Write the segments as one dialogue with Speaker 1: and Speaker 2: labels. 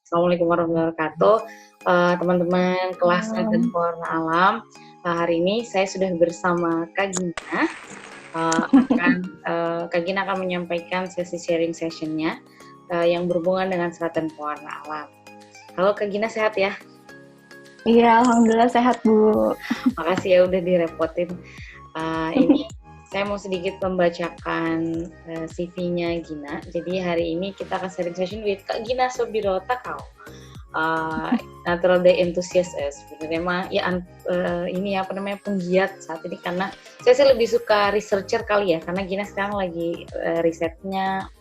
Speaker 1: Assalamualaikum warahmatullahi wabarakatuh. Teman-teman kelas dan pewarna alam. Hari ini saya sudah bersama Kak Gina. Kak Gina akan menyampaikan sesi sharing sessionnya yang berhubungan dengan serat dan pewarna alam. Halo Kak Gina, sehat ya?
Speaker 2: Iya, alhamdulillah sehat Bu.
Speaker 1: Makasih ya udah direpotin. Ini saya mau sedikit membacakan CV-nya Gina. Jadi hari ini kita akan sharing session with Kak Gina Sobiro Takau. Natural Day Enthusiast sebenarnya mah ya ini apa namanya penggiat saat ini, karena saya lebih suka researcher kali ya, karena Gina sekarang lagi risetnya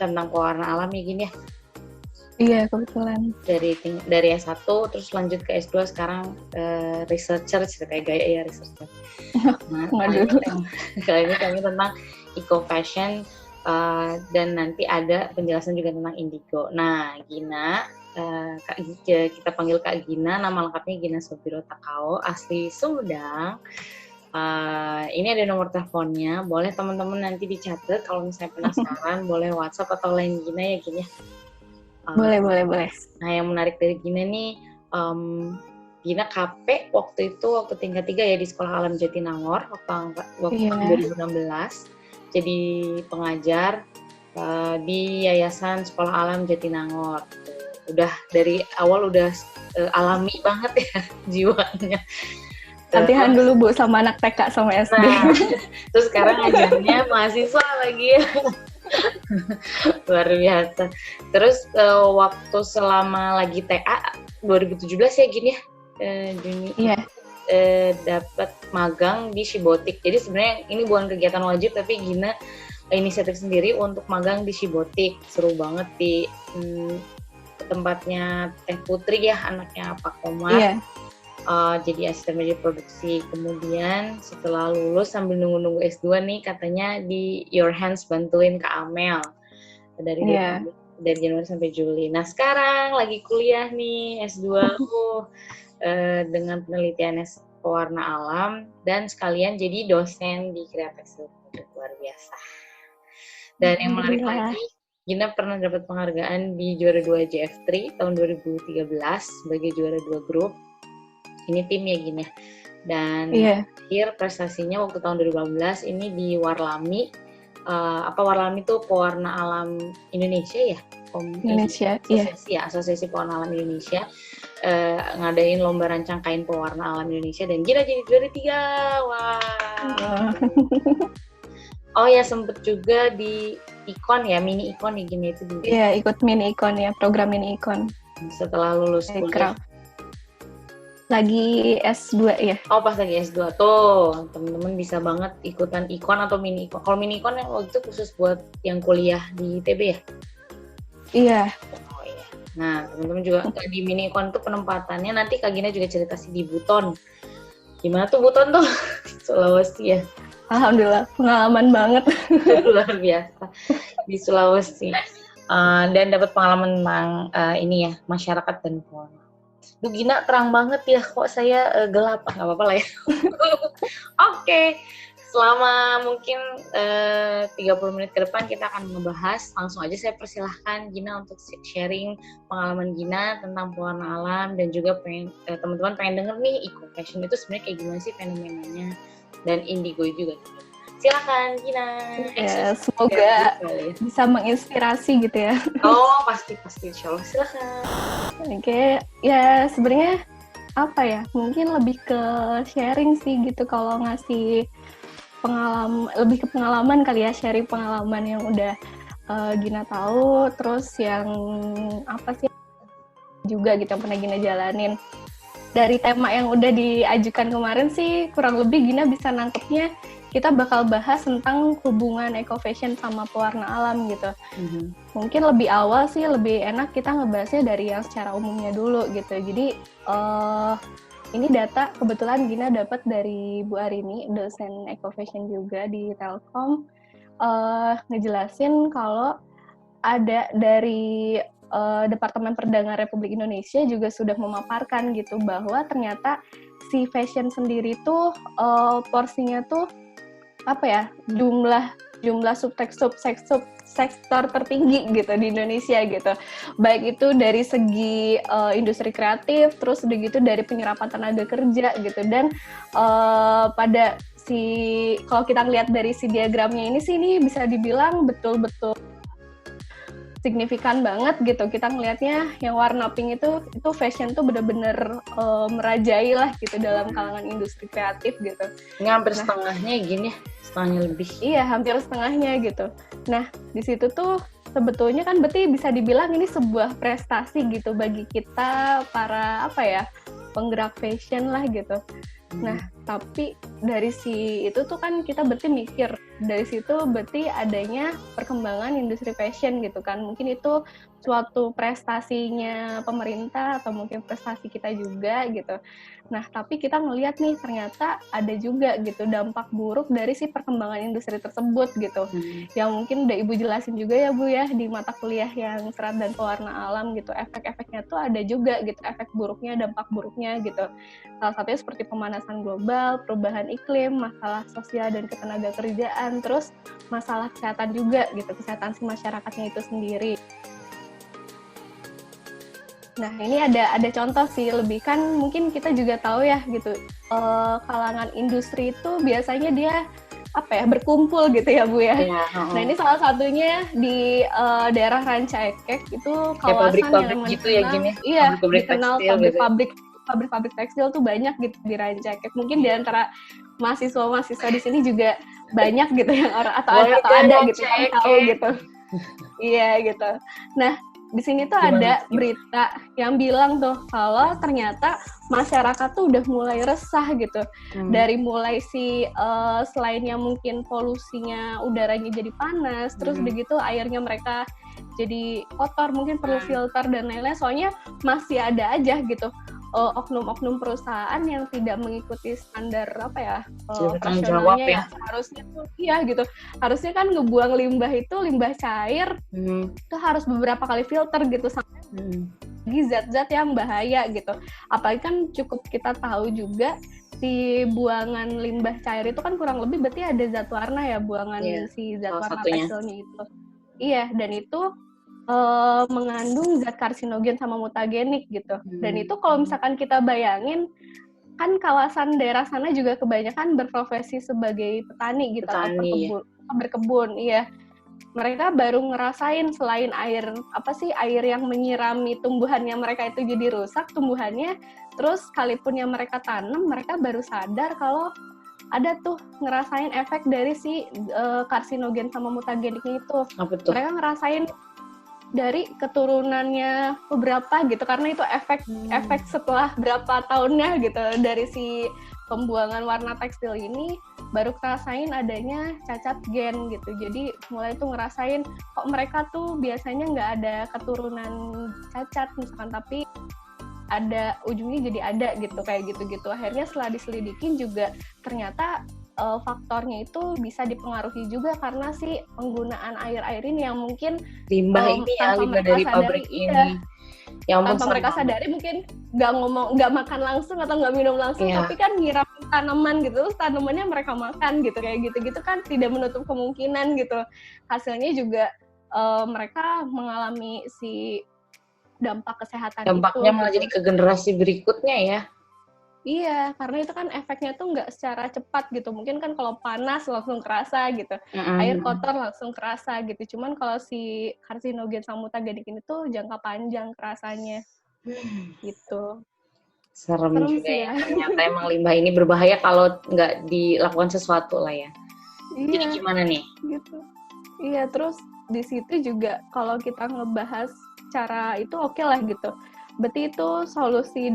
Speaker 1: tentang pewarna alam ya Gina.
Speaker 2: Iya, kebetulan.
Speaker 1: Dari S1 terus lanjut ke S2, sekarang researcher, kayak gaya ya researcher. Nah, kali ini kami tentang eco fashion dan nanti ada penjelasan juga tentang indigo. Nah, Gina, kita panggil Kak Gina, nama lengkapnya Gina Sobiro Takau, asli Sumedang. Ini ada nomor teleponnya, boleh teman-teman nanti dicatat kalau misalnya penasaran. Boleh WhatsApp atau line Gina ya Gina.
Speaker 2: Boleh.
Speaker 1: Nah, yang menarik dari Gina nih, Gina KP waktu tingkat 3 ya di Sekolah Alam Jatinangor waktu 2016. Jadi pengajar di Yayasan Sekolah Alam Jatinangor. Udah dari awal udah alami banget ya jiwanya.
Speaker 2: Latihan dulu Bu sama anak TK sama SD.
Speaker 1: Nah, terus sekarang ngajarnya mahasiswa lagi ya. Luar biasa. Terus waktu selama lagi TA 2017 ya Gini ya, Juni.
Speaker 2: Iya.
Speaker 1: Dapat magang di Shibotik. Jadi sebenarnya ini bukan kegiatan wajib, tapi Gina inisiatif sendiri untuk magang di Shibotik. Seru banget di tempatnya Teh Putri ya, anaknya Pak Komar.
Speaker 2: Iya.
Speaker 1: Jadi asisten manajer produksi. Kemudian setelah lulus sambil nunggu S2 nih, katanya di Your Hands bantuin Kak Amel dari Januari sampai Juli. Nah sekarang lagi kuliah nih S2 dengan penelitian pewarna alam dan sekalian jadi dosen di Kreatex. Luar biasa. Dan yang menarik lagi, Gina pernah dapat penghargaan di juara 2 JF3 tahun 2013 sebagai juara 2 grup. Ini tim ya Gina. Dan akhir prestasinya waktu tahun 2018 ini di Warlami. Warlami itu pewarna alam Indonesia ya? Asosiasi Pewarna Alam Indonesia ngadain lomba rancang kain pewarna alam Indonesia dan Gina jadi juara 3. Wah. Oh ya, sempet juga di Ikon ya, mini Ikon ya Gina itu juga.
Speaker 2: Iya, ikut mini Ikon ya, program mini Ikon.
Speaker 1: Setelah lulus kuliah.
Speaker 2: Lagi S2 ya?
Speaker 1: Oh, pas lagi S2 tuh teman-teman bisa banget ikutan Ikon atau mini Ikon. Kalau mini Ikon yang waktu itu khusus buat yang kuliah di ITB ya?
Speaker 2: Iya.
Speaker 1: Oh iya. Nah, teman-teman juga di mini Ikon tuh penempatannya nanti Kak Gina juga cerita sih di Buton. Gimana tuh Buton tuh? Sulawesi ya?
Speaker 2: Alhamdulillah, pengalaman banget.
Speaker 1: Luar biasa di Sulawesi. Dan dapat pengalaman tentang ini ya, masyarakat dan pewarna. Duh Gina terang banget ya, kok saya gelap? Nggak apa-apa lah ya. Oke. Selama mungkin 30 menit ke depan kita akan ngebahas, langsung aja saya persilahkan Gina untuk sharing pengalaman Gina tentang pewarna alam, dan juga teman-teman pengen denger nih eco fashion itu sebenarnya kayak gimana sih fenomenanya, dan indigo juga. Silakan Gina.
Speaker 2: Ya, semoga bisa menginspirasi gitu ya.
Speaker 1: Oh, pasti insya Allah. Silakan.
Speaker 2: Oke, ya sebenarnya apa ya? Mungkin lebih ke sharing sih gitu, kalau ngasih pengalaman, lebih ke pengalaman kali ya, sharing pengalaman yang udah Gina tahu, terus yang apa sih juga gitu yang pernah Gina jalanin. Dari tema yang udah diajukan kemarin sih kurang lebih Gina bisa nangkepnya kita bakal bahas tentang hubungan eco fashion sama pewarna alam gitu. Mungkin lebih awal sih lebih enak kita ngebahasnya dari yang secara umumnya dulu gitu. Jadi ini data kebetulan Gina dapat dari Bu Arini, dosen eco fashion juga di Telkom, ngejelasin kalau ada dari Departemen Perdagangan Republik Indonesia juga sudah memaparkan gitu bahwa ternyata si fashion sendiri tuh porsinya tuh apa ya, jumlah jumlah sektor tertinggi gitu di Indonesia gitu. Baik itu dari segi industri kreatif, terus udah gitu dari penyerapan tenaga kerja gitu. Dan pada kalau kita lihat dari si diagramnya ini sih, ini bisa dibilang betul-betul signifikan banget gitu. Kita ngelihatnya yang warna pink itu fashion tuh bener-bener merajai lah gitu dalam kalangan industri kreatif gitu.
Speaker 1: Ini hampir setengahnya gini, setengahnya lebih.
Speaker 2: Iya, hampir setengahnya gitu. Nah, di situ tuh sebetulnya kan berarti bisa dibilang ini sebuah prestasi gitu bagi kita para penggerak fashion lah gitu. Nah, tapi dari itu tuh kan kita berarti mikir, dari situ berarti adanya perkembangan industri fashion gitu kan. Mungkin itu suatu prestasinya pemerintah atau mungkin prestasi kita juga gitu. Nah, tapi kita ngelihat nih ternyata ada juga gitu dampak buruk dari si perkembangan industri tersebut gitu. Yang mungkin udah Ibu jelasin juga ya Bu ya di mata kuliah yang serat dan pewarna alam gitu. Efek-efeknya tuh ada juga gitu, efek buruknya, dampak buruknya gitu. Salah satunya seperti pemanasan global, perubahan iklim, masalah sosial dan ketenaga kerjaan, terus masalah kesehatan juga gitu, kesehatan si masyarakatnya itu sendiri. Nah, ini ada contoh sih, lebih kan mungkin kita juga tahu ya gitu, kalangan industri itu biasanya dia berkumpul gitu ya Bu ya. Nah, ini salah satunya di daerah Ranca Ekek itu kawasan yang
Speaker 1: gitu ya gini.
Speaker 2: Iya, dikenal pabrik tekstil tuh banyak gitu di Ranca Ekek. Mungkin di antara mahasiswa-mahasiswa di sini juga banyak gitu yang atau ada gitu yang tahu gitu. Iya gitu. Nah, di sini tuh ada berita yang bilang tuh kalau ternyata masyarakat tuh udah mulai resah gitu. Dari mulai selainnya mungkin polusinya udaranya jadi panas, terus begitu airnya mereka jadi kotor, mungkin perlu filter dan lain-lain. Soalnya masih ada aja gitu oknum-oknum perusahaan yang tidak mengikuti standar operasionalnya ya. Harusnya tuh gitu. Harusnya kan ngebuang limbah cair itu harus beberapa kali filter gitu sampai zat-zat yang bahaya gitu. Apalagi kan cukup kita tahu juga si buangan limbah cair itu kan kurang lebih berarti ada zat warna ya, buangan si zat warna tekstilnya itu. Iya, dan itu mengandung zat karsinogen sama mutagenik gitu. Dan itu kalau misalkan kita bayangin, kan kawasan daerah sana juga kebanyakan berprofesi sebagai petani gitu, atau berkebun, iya. Mereka baru ngerasain selain air yang menyirami tumbuhannya mereka itu jadi rusak tumbuhannya, terus sekalipun yang mereka tanam, mereka baru sadar kalau ada tuh ngerasain efek dari si karsinogen sama mutageniknya itu. Mereka ngerasain dari keturunannya beberapa gitu, karena itu efek setelah berapa tahunnya gitu dari si pembuangan warna tekstil ini baru ngerasain adanya cacat gen gitu. Jadi mulai tuh ngerasain kok mereka tuh biasanya nggak ada keturunan cacat misalkan, tapi ada ujungnya jadi ada gitu kayak gitu-gitu. Akhirnya setelah diselidikin juga ternyata faktornya itu bisa dipengaruhi juga karena si penggunaan air ini yang mungkin
Speaker 1: limbah dari pabrik ini. Yang
Speaker 2: tanpa mereka sadari mungkin nggak makan langsung atau nggak minum langsung, tapi kan nyiram tanaman gitu, terus tanamannya mereka makan gitu, kayak gitu-gitu kan tidak menutup kemungkinan gitu. Hasilnya juga mereka mengalami si dampak kesehatan
Speaker 1: dampaknya
Speaker 2: itu.
Speaker 1: malah jadi ke generasi berikutnya ya.
Speaker 2: Iya, karena itu kan efeknya tuh nggak secara cepat gitu. Mungkin kan kalau panas langsung kerasa gitu, air kotor langsung kerasa gitu. Cuman kalau si karsinogen sama mutagenik ini tuh jangka panjang kerasanya gitu.
Speaker 1: Serem juga ya. Ternyata emang limbah ini berbahaya kalau nggak dilakukan sesuatu lah ya. Iya, jadi gimana nih?
Speaker 2: Gitu. Iya, terus di situ juga kalau kita ngebahas cara itu oke lah gitu. Berarti itu solusi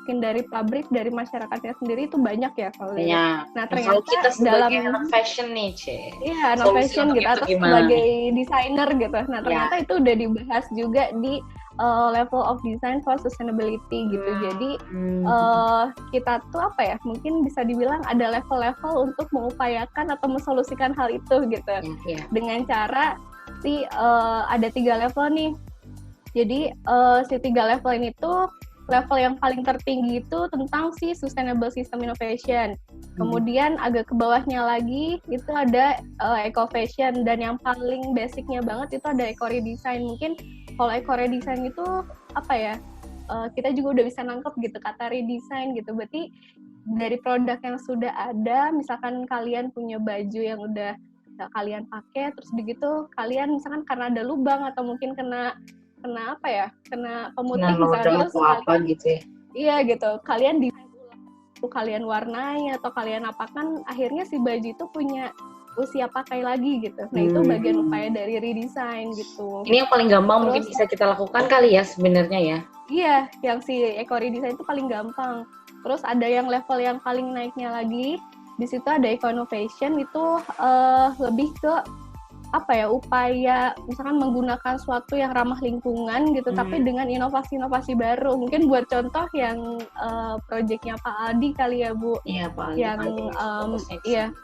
Speaker 2: mungkin dari pabrik, dari masyarakatnya sendiri itu banyak ya kalau
Speaker 1: Nah, ternyata kita sebagai anak fashion nih,
Speaker 2: iya, anak fashion gitu, atau sebagai desainer gitu. Nah, ternyata itu udah dibahas juga di level of design for sustainability gitu. Jadi kita tuh mungkin bisa dibilang ada level-level untuk mengupayakan atau mensolusikan hal itu gitu. Dengan cara ada 3 level nih. Jadi si 3 level ini tuh level yang paling tertinggi itu tentang si sustainable system innovation. Kemudian agak ke bawahnya lagi itu ada eco fashion, dan yang paling basicnya banget itu ada eco redesign. Mungkin kalau eco redesign itu apa ya? Kita juga udah bisa nangkep gitu kata redesign gitu. Berarti dari produk yang sudah ada, misalkan kalian punya baju yang udah kalian pakai, terus begitu kalian misalkan karena ada lubang atau mungkin kena apa ya? Kena pemutih misalkan, terus
Speaker 1: apa gitu ya.
Speaker 2: Iya gitu. Kalian warnai atau kalian apakan, akhirnya si baju itu punya usia pakai lagi gitu. Nah itu bagian upaya dari redesign gitu.
Speaker 1: Ini yang paling gampang mungkin bisa kita lakukan kali ya sebenarnya ya.
Speaker 2: Iya, yang si eco redesign itu paling gampang. Terus ada yang level yang paling naiknya lagi, di situ ada eco innovation, itu lebih ke apa ya, upaya misalkan menggunakan suatu yang ramah lingkungan gitu, tapi dengan inovasi-inovasi baru. Mungkin buat contoh yang proyeknya Pak Aldi kali ya Bu,
Speaker 1: Iya Pak Aldi,
Speaker 2: yang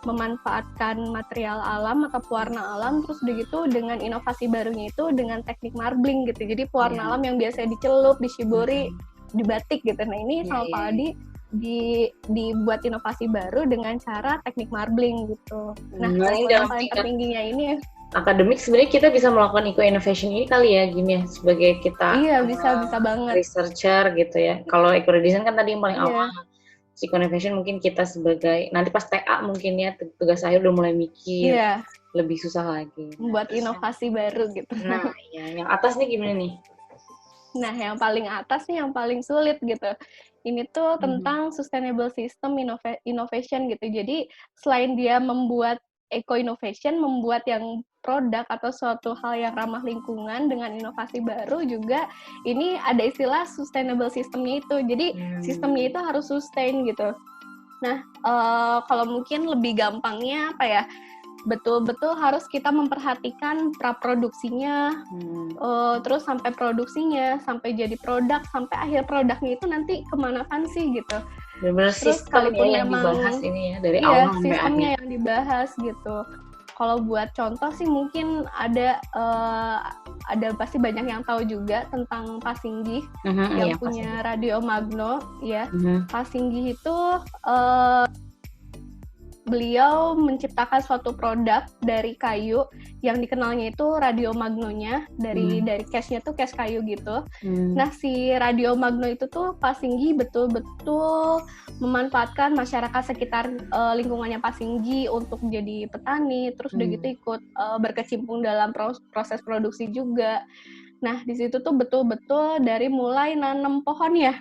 Speaker 2: memanfaatkan material alam atau pewarna alam, terus begitu dengan inovasi barunya itu dengan teknik marbling gitu. Jadi pewarna alam yang biasa dicelup, dishibori, di batik gitu. Nah ini sama Pak Aldi dibuat inovasi baru dengan cara teknik marbling gitu. Nah, yang paling tertingginya ini
Speaker 1: akademik sebenarnya kita bisa melakukan eco innovation ini kali ya, gini ya, sebagai kita
Speaker 2: bisa banget
Speaker 1: researcher gitu ya. Kalau eco redesign kan tadi yang paling awal. Eco innovation mungkin kita sebagai nanti pas TA mungkin ya, tugas akhir udah mulai mikir lebih susah lagi
Speaker 2: buat inovasi baru gitu.
Speaker 1: Nah ya, yang atas nih gimana nih?
Speaker 2: Nah yang paling atas nih yang paling sulit gitu. Ini tuh tentang sustainable system innovation gitu. Jadi selain dia membuat eco innovation, membuat yang produk atau suatu hal yang ramah lingkungan dengan inovasi baru, juga ini ada istilah sustainable systemnya itu. Jadi sistemnya itu harus sustain gitu. Nah, kalau mungkin lebih gampangnya apa ya? Betul-betul harus kita memperhatikan praproduksinya, terus sampai produksinya, sampai jadi produk, sampai akhir produknya itu nanti kemana kan sih gitu.
Speaker 1: Benar-benar sistem ya yang dibahas ini ya, dari awal sampai
Speaker 2: sistemnya yang dibahas gitu. Kalau buat contoh sih mungkin ada pasti banyak yang tahu juga tentang Pak Singgih yang punya Radio Magno ya. Pak Singgih itu beliau menciptakan suatu produk dari kayu yang dikenalnya itu radio magnonya, dari case-nya tuh case kayu gitu. Nah, si radio magno itu tuh Pak Singgih betul-betul memanfaatkan masyarakat sekitar lingkungannya Pak Singgih untuk jadi petani, terus udah gitu ikut berkecimpung dalam proses produksi juga. Nah, di situ tuh betul-betul dari mulai nanam pohon ya,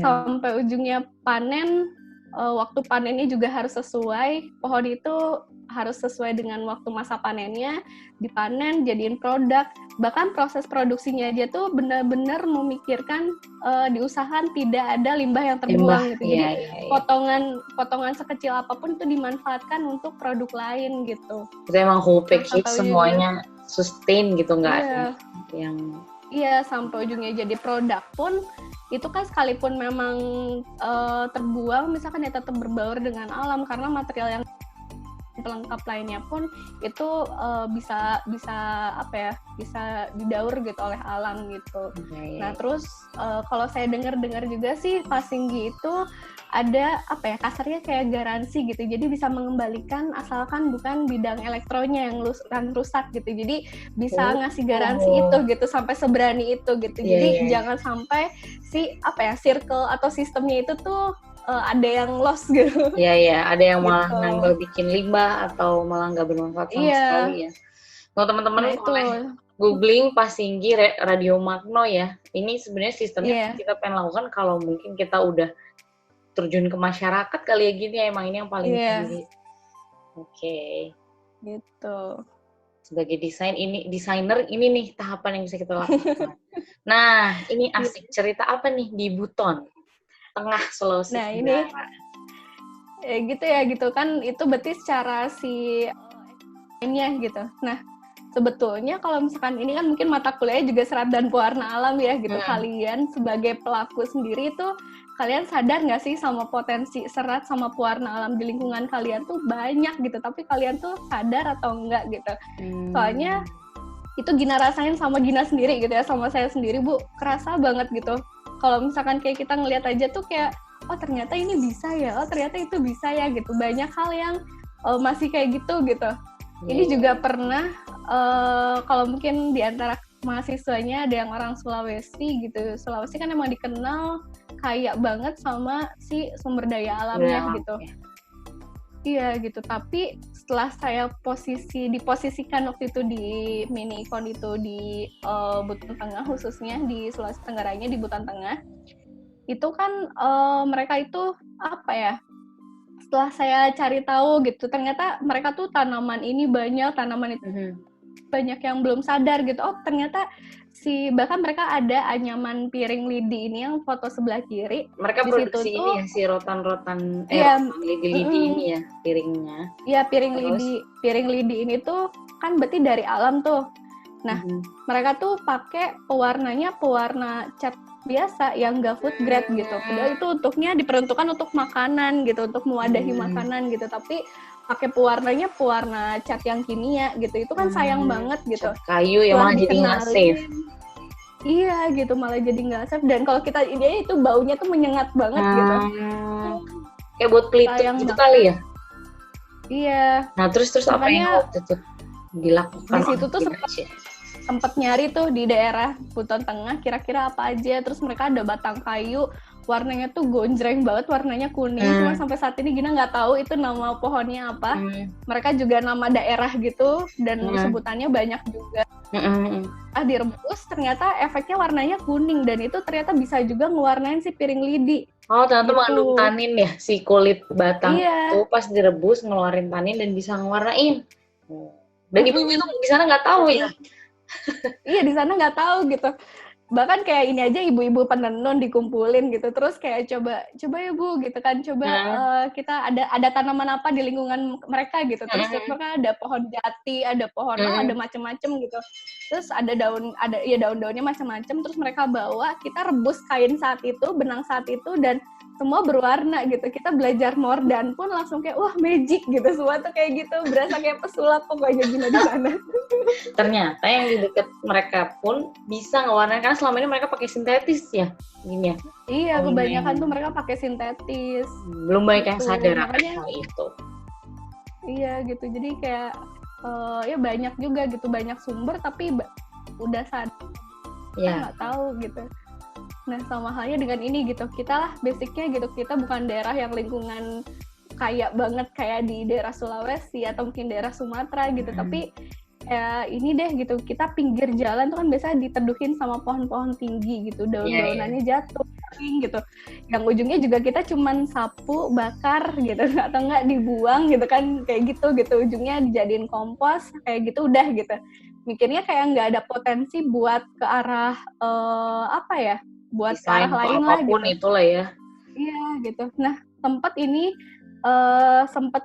Speaker 2: sampai ujungnya panen. Waktu panennya juga harus sesuai, pohon itu harus sesuai dengan waktu masa panennya, dipanen, jadiin produk. Bahkan proses produksinya aja tuh benar-benar memikirkan diusahakan tidak ada limbah yang terbuang gitu. Jadi potongan sekecil apapun itu dimanfaatkan untuk produk lain gitu.
Speaker 1: Itu emang whole package semuanya sustain gitu, nggak ada yang...
Speaker 2: Iya, sampai ujungnya jadi produk pun itu kan sekalipun memang terbuang, misalkan ya tetap berbaur dengan alam, karena material yang pelengkap lainnya pun itu bisa apa ya, bisa didaur gitu oleh alam gitu. Nah terus kalau saya dengar juga sih Pak Singgih itu ada apa ya, kasarnya kayak garansi gitu, jadi bisa mengembalikan asalkan bukan bidang elektronya yang rusak gitu, jadi bisa ngasih garansi itu gitu, sampai seberani itu gitu. Jadi jangan sampai si apa ya, circle atau sistemnya itu tuh ada yang loss gitu.
Speaker 1: Iya, ada yang malah nambah bikin limbah atau malah nggak bermanfaat sama sekali ya. Kalau teman-teman boleh googling Pak Singgih Radio Magno ya. Ini sebenarnya sistemnya kita pengen lakukan kalau mungkin kita udah terjun ke masyarakat kali ya, gini ya, emang ini yang paling tinggi. Oke.
Speaker 2: Gitu.
Speaker 1: Sebagai desainer ini nih tahapan yang bisa kita lakukan. Nah, ini asik, cerita apa nih di Buton? Tengah Sulawesi.
Speaker 2: Nah ini gitu kan, itu berarti secara nya gitu. Nah sebetulnya kalau misalkan ini kan mungkin mata kuliahnya juga serat dan pewarna alam ya gitu. Kalian sebagai pelaku sendiri tuh, kalian sadar nggak sih sama potensi serat sama pewarna alam di lingkungan kalian tuh banyak gitu, tapi kalian tuh sadar atau enggak gitu. Soalnya itu Gina rasain sama Gina sendiri gitu ya, sama saya sendiri Bu, kerasa banget gitu. Kalau misalkan kayak kita ngelihat aja tuh kayak, oh ternyata ini bisa ya, oh ternyata itu bisa ya gitu. Banyak hal yang masih kayak gitu. Ini juga pernah kalau mungkin di antara mahasiswanya ada yang orang Sulawesi gitu. Sulawesi kan emang dikenal kaya banget sama si sumber daya alamnya gitu. Iya gitu, tapi setelah saya diposisikan waktu itu di mini icon itu di Buton Tengah, khususnya di Sulawesi Tenggaranya di Buton Tengah, itu kan mereka itu apa ya, setelah saya cari tahu gitu, ternyata mereka tuh tanaman ini banyak, tanaman itu banyak yang belum sadar gitu. Oh ternyata bahkan mereka ada anyaman piring lidi ini yang foto sebelah kiri.
Speaker 1: Mereka
Speaker 2: di
Speaker 1: produksi
Speaker 2: situ
Speaker 1: ini
Speaker 2: tuh,
Speaker 1: ya, si rotan-rotan lidi-lidi ini ya piringnya.
Speaker 2: Iya, piring lidi ini tuh kan berarti dari alam tuh. Nah, mereka tuh pakai pewarna cat biasa yang nggak food grade gitu. Padahal itu untuknya diperuntukkan untuk makanan gitu, untuk mewadahi makanan gitu. Tapi pakai pewarna cat yang kimia gitu. Itu kan sayang banget gitu.
Speaker 1: Cat kayu yang malah jadi nggak safe.
Speaker 2: Iya gitu, malah jadi nggak safe. Dan kalau kita ini itu baunya tuh menyengat banget gitu.
Speaker 1: Kayak buat pelitup gitu kali ya.
Speaker 2: Iya.
Speaker 1: Nah terus apa yang dilakukan?
Speaker 2: Di situ tuh sempat nyari tuh di daerah Buton Tengah kira-kira apa aja. Terus mereka ada batang kayu, warnanya tuh gonjreng banget, warnanya kuning. Cuma sampai saat ini Gina nggak tahu itu nama pohonnya apa. Mereka juga nama daerah gitu dan sebutannya banyak juga. Direbus ternyata efeknya warnanya kuning dan itu ternyata bisa juga ngewarnain si piring lidi.
Speaker 1: Oh ternyata gitu. Mengandung tanin ya si kulit batang itu pas direbus ngeluarin tanin dan bisa ngewarnain. Dan ibu-ibu itu di sana nggak tahu ya?
Speaker 2: Iya di sana nggak tahu gitu. Bahkan kayak ini aja ibu-ibu penenun dikumpulin gitu, terus kayak coba ya Bu gitu kan, kita ada tanaman apa di lingkungan mereka gitu, terus mereka ada pohon jati, ada pohon ada macem-macem gitu, terus ada daun-daunnya macem-macem, terus mereka bawa, kita rebus kain saat itu, benang saat itu, dan semua berwarna gitu. Kita belajar mordan pun langsung kayak wah magic gitu, semua tuh kayak gitu, berasa kayak pesulap pokoknya Gina di sana.
Speaker 1: Ternyata yang di dekat mereka pun bisa ngewarnain, karena selama ini mereka pakai sintetis ya, gini ya.
Speaker 2: Iya, kebanyakan tuh mereka pakai sintetis.
Speaker 1: Belum banyak yang sadar akan hal itu.
Speaker 2: Iya gitu, jadi kayak ya banyak juga gitu, banyak sumber tapi udah sadar, nggak tahu gitu. Nah sama halnya dengan ini gitu, kita lah basicnya gitu, kita bukan daerah yang lingkungan kaya banget kayak di daerah Sulawesi atau mungkin daerah Sumatera gitu, tapi ini deh gitu, kita pinggir jalan tuh kan biasa diteduhin sama pohon-pohon tinggi gitu, daun-daunannya jatuh gitu, yang ujungnya juga kita cuman sapu, bakar gitu, atau enggak dibuang gitu kan, kayak gitu ujungnya dijadiin kompos kayak gitu udah gitu. Mikirnya kayak nggak ada potensi buat ke arah apa ya, buat
Speaker 1: desain
Speaker 2: ke arah lain lah gitu.
Speaker 1: Itulah ya.
Speaker 2: Iya gitu. Nah sempat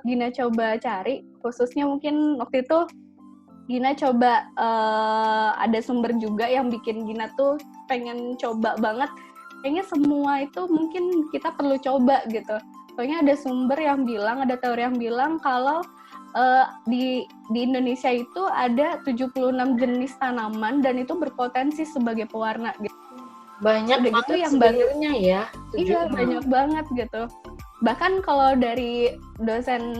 Speaker 2: Gina coba cari, khususnya mungkin waktu itu Gina coba ada sumber juga yang bikin Gina tuh pengen coba banget. Kayaknya semua itu mungkin kita perlu coba gitu. Soalnya ada sumber yang bilang, ada teori yang bilang kalau di Indonesia itu ada 76 jenis tanaman dan itu berpotensi sebagai pewarna gitu.
Speaker 1: Banyak
Speaker 2: udah
Speaker 1: banget
Speaker 2: gitu yang
Speaker 1: sebenarnya ya.
Speaker 2: Iya, banyak banget gitu. Bahkan kalau dari dosen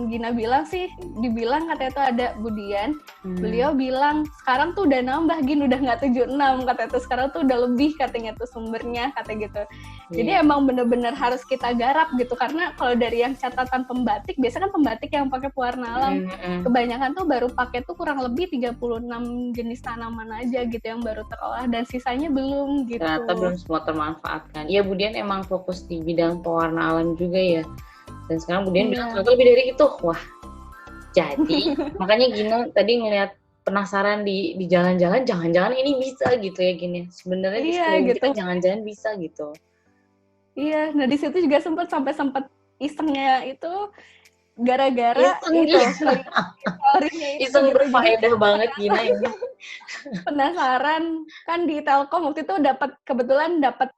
Speaker 2: Gina bilang sih, dibilang katanya tuh ada Budian, beliau bilang sekarang tuh udah nambah Gin, udah nggak 76 katanya tuh, sekarang tuh udah lebih katanya tuh sumbernya, kata gitu. Jadi emang bener-bener harus kita garap gitu, karena kalau dari yang catatan pembatik, biasanya kan pembatik yang pakai pewarna alam, kebanyakan tuh baru pakai tuh kurang lebih 36 jenis tanaman aja gitu yang baru terolah, dan sisanya belum gitu.
Speaker 1: Ternyata belum semua termanfaatkan. Iya, Budian emang fokus di bidang pewarna alam juga ya, dan sekarang Budian bilang ternyata lebih dari itu. Wah, jadi makanya Gina tadi ngeliat penasaran di jalan-jalan, jangan-jangan ini bisa gitu ya Gini. Sebenarnya di sekeliling
Speaker 2: gitu.
Speaker 1: kita jangan-jangan bisa gitu.
Speaker 2: Iya, nah di situ juga sempat isengnya itu gara-gara itu
Speaker 1: iseng berfaedah banget Gina ini.
Speaker 2: Penasaran kan di Telkom waktu itu kebetulan dapat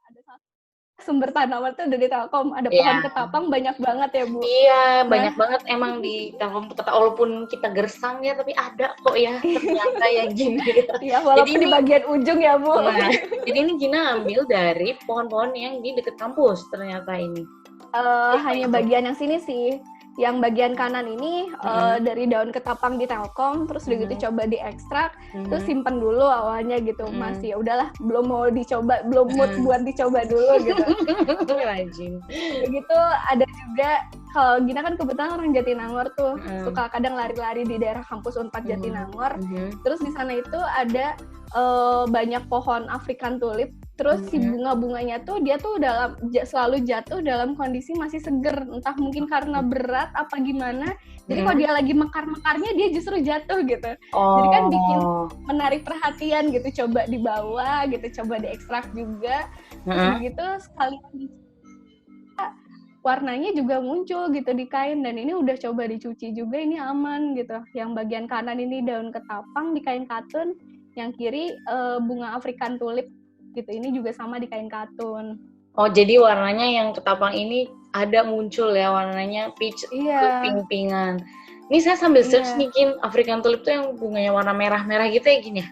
Speaker 2: sumber tanaman tuh dari Telkom, ada pohon ketapang banyak banget ya Bu.
Speaker 1: Iya, banyak banget emang di Telkom tuh, walaupun kita gersang ya, tapi ada kok ya ternyata ya Gina.
Speaker 2: Iya, walaupun jadi di bagian ujung ya Bu.
Speaker 1: Jadi ini Gina ambil dari pohon-pohon yang di dekat kampus ternyata ini.
Speaker 2: hanya
Speaker 1: itu?
Speaker 2: bagian yang sini sih. Yang bagian kanan ini dari daun ketapang ditelkom, terus udah gitu coba diekstrak, terus simpen dulu awalnya gitu. Masih udahlah, belum mau dicoba, belum mood buat dicoba dulu gitu.
Speaker 1: Rajin.
Speaker 2: Begitu ada juga, kalau Gina kan kebetulan orang Jatinangor tuh, suka kadang lari-lari di daerah kampus Unpad Jatinangor. Terus di sana itu ada banyak pohon African tulip. Terus si bunga-bunganya tuh dia tuh selalu jatuh dalam kondisi masih seger, entah mungkin karena berat apa gimana. Jadi kalau dia lagi mekar-mekarnya dia justru jatuh gitu. Jadi kan bikin menarik perhatian gitu, coba dibawa gitu, coba diekstrak juga. Terus begitu sekalian warnanya juga muncul gitu di kain, dan ini udah coba dicuci juga, ini aman gitu. Yang bagian kanan ini daun ketapang di kain katun, yang kiri bunga African tulip gitu, ini juga sama di kain katun.
Speaker 1: Oh, jadi warnanya yang ketapang ini ada muncul ya, warnanya peach ke pink-pinkan. Ini saya sambil search nih, Kin, African tulip tuh yang bunganya warna merah-merah gitu ya, Gin ya?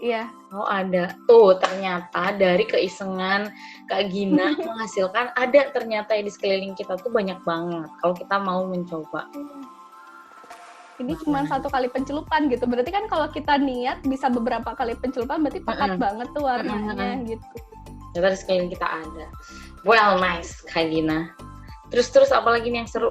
Speaker 2: Iya.
Speaker 1: Oh, ada. Tuh, ternyata dari keisengan Kak Gina menghasilkan ada ternyata di sekeliling kita tuh banyak banget kalau kita mau mencoba.
Speaker 2: Ini cuma satu kali pencelupan gitu. Berarti kan kalau kita niat bisa beberapa kali pencelupan, berarti pekat banget tuh warnanya gitu.
Speaker 1: Ternyata di sekeliling kita ada. Well, nice, Kak Gina. Terus apa lagi nih yang seru?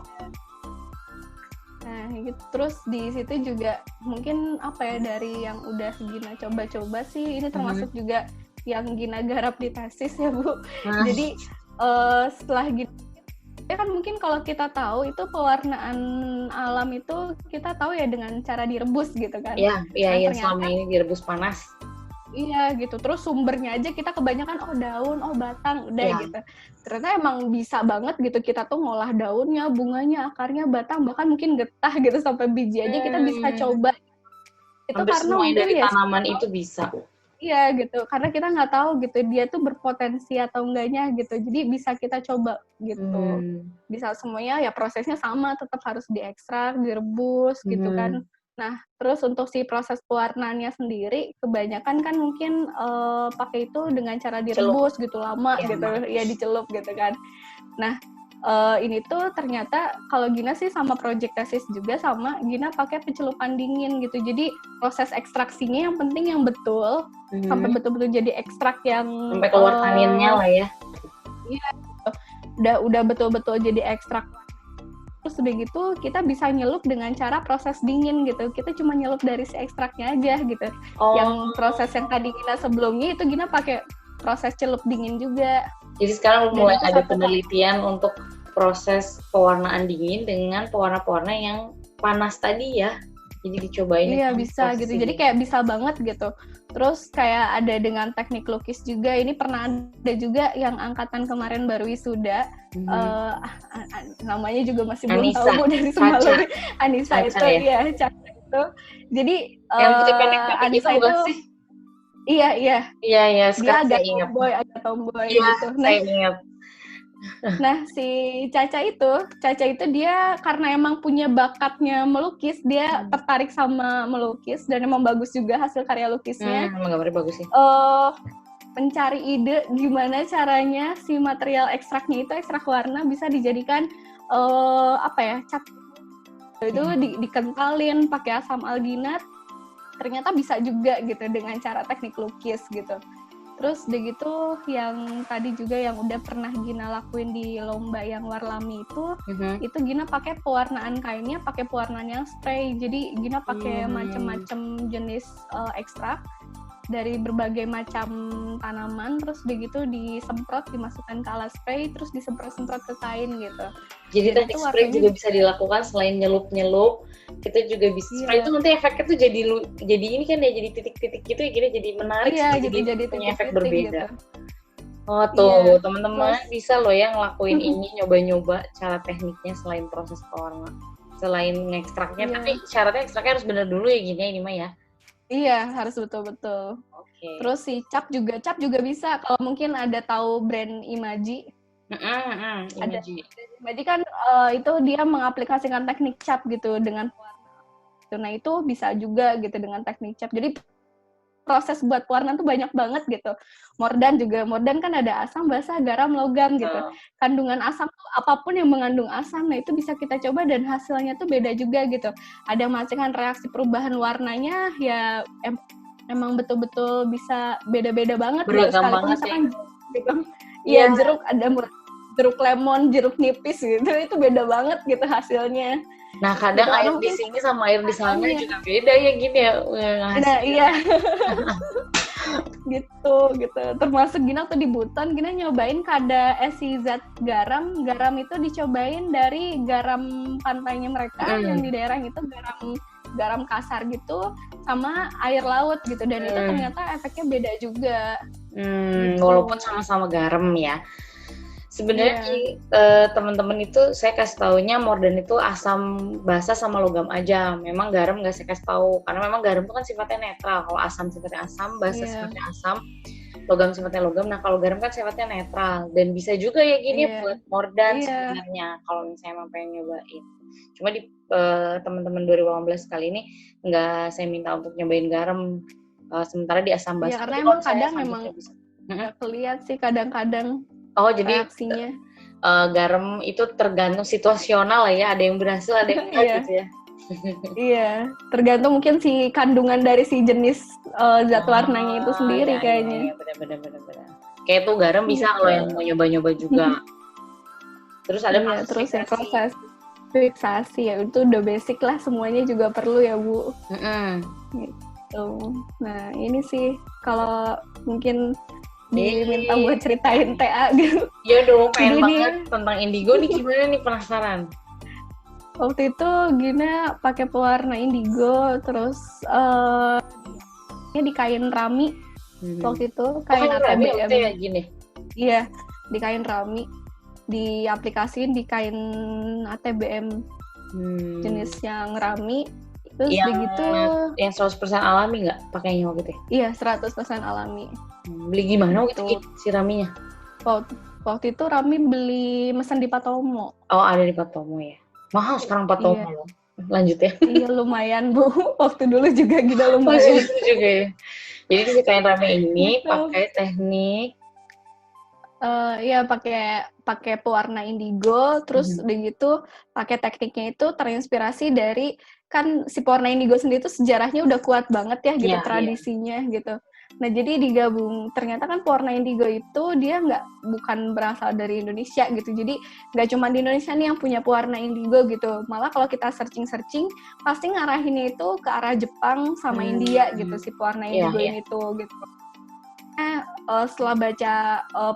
Speaker 2: Nah, gitu. Terus di situ juga mungkin apa ya, dari yang udah Gina coba-coba sih, ini termasuk juga yang Gina garap di tesis ya, Bu. Jadi setelah gitu, ya kan mungkin kalau kita tahu itu pewarnaan alam itu kita tahu ya dengan cara direbus gitu kan.
Speaker 1: Iya, selama ini direbus panas.
Speaker 2: Iya gitu, terus sumbernya aja kita kebanyakan daun, batang, udah gitu. Ternyata emang bisa banget gitu kita tuh ngolah daunnya, bunganya, akarnya, batang, bahkan mungkin getah gitu sampai biji aja kita bisa coba. Itu
Speaker 1: hampir
Speaker 2: karena
Speaker 1: semuanya
Speaker 2: mungkin
Speaker 1: dari tanaman itu bisa.
Speaker 2: Iya gitu, karena kita nggak tahu gitu dia tuh berpotensi atau enggaknya gitu, jadi bisa kita coba gitu. Bisa semuanya ya prosesnya sama, tetap harus diekstrak, direbus gitu kan. Nah, terus untuk si proses pewarnaannya sendiri, kebanyakan kan mungkin pakai itu dengan cara direbus gitu lama gitu, ya dicelup gitu kan. Nah, ini tuh ternyata kalau Gina sih sama project tesis juga sama, Gina pakai pencelupan dingin gitu. Jadi proses ekstraksinya yang penting yang betul, sampai betul-betul jadi ekstrak yang
Speaker 1: sampai keluar taninnya lah ya.
Speaker 2: Iya, udah betul-betul jadi ekstrak. Terus begitu kita bisa nyelup dengan cara proses dingin gitu. Kita cuma nyelup dari si ekstraknya aja gitu. Yang proses yang tadi Gina sebelumnya itu Gina pakai proses celup dingin juga.
Speaker 1: Jadi sekarang mulai ada penelitian untuk proses pewarnaan dingin dengan pewarna-pewarna yang panas tadi ya. Jadi dicobain.
Speaker 2: Iya bisa gitu. Jadi kayak bisa banget gitu. Terus kayak ada dengan teknik lukis juga. Ini pernah ada juga yang angkatan kemarin baru wisuda. Namanya juga masih belum tahu dari Sembaluri. Anissa Caca, itu ya. Caca itu. Jadi
Speaker 1: yang putih pendek-pendek
Speaker 2: Anissa
Speaker 1: itu bukan sih?
Speaker 2: Iya.
Speaker 1: Iya.
Speaker 2: Dia agak tomboy gitu.
Speaker 1: Saya ingat.
Speaker 2: Nah, si Caca itu dia karena emang punya bakatnya melukis, dia tertarik sama melukis dan emang bagus juga hasil karya lukisnya.
Speaker 1: Emang gambarnya bagus sih.
Speaker 2: Mencari ide gimana caranya si material ekstraknya itu, ekstrak warna bisa dijadikan cat. Itu dikentalin pakai asam alginat. Ternyata bisa juga gitu dengan cara teknik lukis gitu. Terus begitu yang tadi juga yang udah pernah Gina lakuin di lomba yang warlami itu Gina pakai pewarnaan kainnya, pakai pewarnaan yang spray. Jadi Gina pakai macam-macam jenis ekstrak dari berbagai macam tanaman, terus begitu disemprot, dimasukkan ke alat spray, terus disemprot-semprot ke kain gitu.
Speaker 1: Jadi teknik spray juga bisa dilakukan selain nyelup-nyelup, kita juga bisa spray itu nanti efeknya tuh jadi ini kan ya, jadi titik-titik gitu ya, jadi menarik, jadi punya efek berbeda. Gitu. Oh tuh teman-teman bisa loh ya ngelakuin ini, nyoba-nyoba cara tekniknya selain proses pewarna, selain ngekstraknya, tapi syaratnya ekstraknya harus benar dulu ya Gini, ini mah ya.
Speaker 2: Iya, harus betul-betul. Okay. Terus si cap juga bisa. Kalau mungkin ada tahu brand Imaji. Imaji kan itu dia mengaplikasikan teknik cap gitu dengan warna. Nah itu bisa juga gitu dengan teknik cap. Jadi proses buat pewarnaan tuh banyak banget gitu. Mordan kan ada asam, basa, garam, logam gitu. Kandungan asam tuh apapun yang mengandung asam, nah itu bisa kita coba dan hasilnya tuh beda juga gitu. Ada menghasilkan reaksi perubahan warnanya ya emang betul-betul bisa beda-beda banget gitu.
Speaker 1: Beragam
Speaker 2: Sekalipun
Speaker 1: banget
Speaker 2: misalkan
Speaker 1: ya.
Speaker 2: Iya, jeruk ada jeruk lemon, jeruk nipis gitu, itu beda banget gitu hasilnya.
Speaker 1: Nah, kadang
Speaker 2: Gitu,
Speaker 1: air di sini sama air di sana juga beda ya gini ya.
Speaker 2: Nah, iya. gitu. Termasuk Gina tuh di Buton, Gina nyobain kada zat garam itu dicobain dari garam pantainya mereka yang di daerah itu garam kasar gitu sama air laut gitu, dan itu ternyata efeknya beda juga.
Speaker 1: Gitu. Walaupun sama-sama garam ya. Sebenarnya teman-teman itu saya kasih taunya Mordan itu asam basa sama logam aja. Memang garam nggak saya kasih tahu karena memang garam itu kan sifatnya netral. Kalau asam sifatnya asam, basa sifatnya asam, logam sifatnya logam. Nah kalau garam kan sifatnya netral dan bisa juga ya gini buat Mordan sebenarnya kalau misalnya mau pengen nyobain. Cuma di teman-teman 2018 kali ini nggak saya minta untuk nyobain garam. Sementara di asam basa.
Speaker 2: Iya karena emang kadang memang nggak kelihatan sih kadang-kadang. Oh jadi reaksinya.
Speaker 1: Garam itu tergantung situasional lah ya, ada yang berhasil ada yang enggak gitu ya.
Speaker 2: Iya, tergantung mungkin si kandungan dari si jenis zat warnanya itu sendiri kayaknya.
Speaker 1: Iya, benar. Kayak tuh garam bisa kalau yang mau nyoba-nyoba juga. Terus ada
Speaker 2: proses fiksasi ya, itu udah basic lah, semuanya juga perlu ya Bu. Gitu. Nah ini sih kalau mungkin diminta buat ceritain TA gitu.
Speaker 1: Iya dong, pengen banget tentang indigo nih, gimana nih, penasaran.
Speaker 2: Waktu itu Gina pakai pewarna indigo, terus di kain rami. Waktu itu kain ATBM.
Speaker 1: Ya, gini.
Speaker 2: Iya, di kain rami, diaplikasiin di kain ATBM jenis yang rami. Terus begitu
Speaker 1: yang 100% alami nggak pakainya waktu itu?
Speaker 2: Iya, 100% alami.
Speaker 1: Beli gimana waktu itu si raminya?
Speaker 2: Waktu itu Rami beli mesen di Patomo.
Speaker 1: Oh, ada di Patomo ya. Mahal sekarang Patomo loh. Lanjut ya.
Speaker 2: Iya, lumayan Bu. Waktu dulu juga gitu lumayan.
Speaker 1: Juga ya. Jadi si kain rami ini pakai teknik
Speaker 2: iya pakai pewarna indigo, terus udah gitu pakai tekniknya itu terinspirasi dari kan si pewarna indigo sendiri itu sejarahnya udah kuat banget ya gitu, tradisinya gitu. Nah jadi digabung, ternyata kan pewarna indigo itu dia bukan berasal dari Indonesia gitu, jadi nggak cuma di Indonesia nih yang punya pewarna indigo gitu, malah kalau kita searching pasti ngarahinnya itu ke arah Jepang sama India gitu si pewarna indigo ini tuh gitu. Setelah baca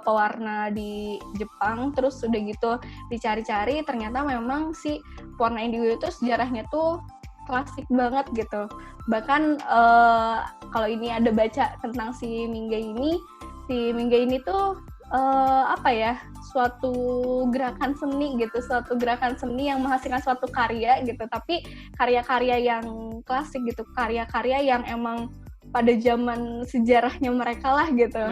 Speaker 2: pewarna di Jepang, terus udah gitu dicari-cari, ternyata memang si pewarna indigo itu sejarahnya tuh klasik banget gitu. Bahkan kalau ini ada baca tentang si Mingge ini tuh suatu gerakan seni gitu, suatu gerakan seni yang menghasilkan suatu karya gitu, tapi karya-karya yang klasik gitu, karya-karya yang emang pada zaman sejarahnya mereka lah gitu,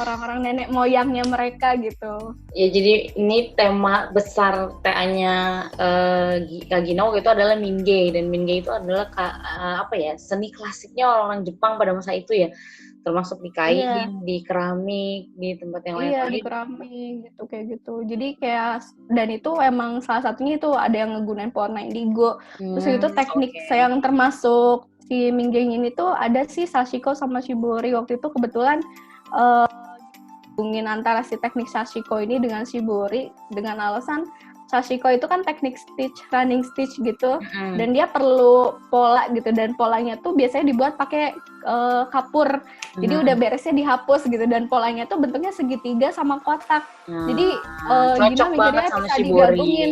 Speaker 2: orang-orang nenek moyangnya mereka gitu. Ya
Speaker 1: jadi ini tema besar TA-nya Kak Gina itu adalah Mingge, dan Mingge itu adalah seni klasiknya orang-orang Jepang pada masa itu ya, termasuk di kain, di keramik, di tempat yang lain.
Speaker 2: Iya, di keramik gitu kayak gitu. Jadi kayak dan itu emang salah satunya itu ada yang ngegunain pewarna indigo. Terus itu teknik yang termasuk si Mingge ini tuh ada si Sashiko sama Shibori. Waktu itu kebetulan hubungin antara si teknik Sashiko ini dengan Shibori dengan alasan Sashiko itu kan teknik running stitch gitu, dan dia perlu pola gitu, dan polanya tuh biasanya dibuat pakai kapur. Jadi udah beresnya dihapus gitu, dan polanya tuh bentuknya segitiga sama kotak. Jadi
Speaker 1: cocok banget sama
Speaker 2: bisa
Speaker 1: Shibori.
Speaker 2: digabungin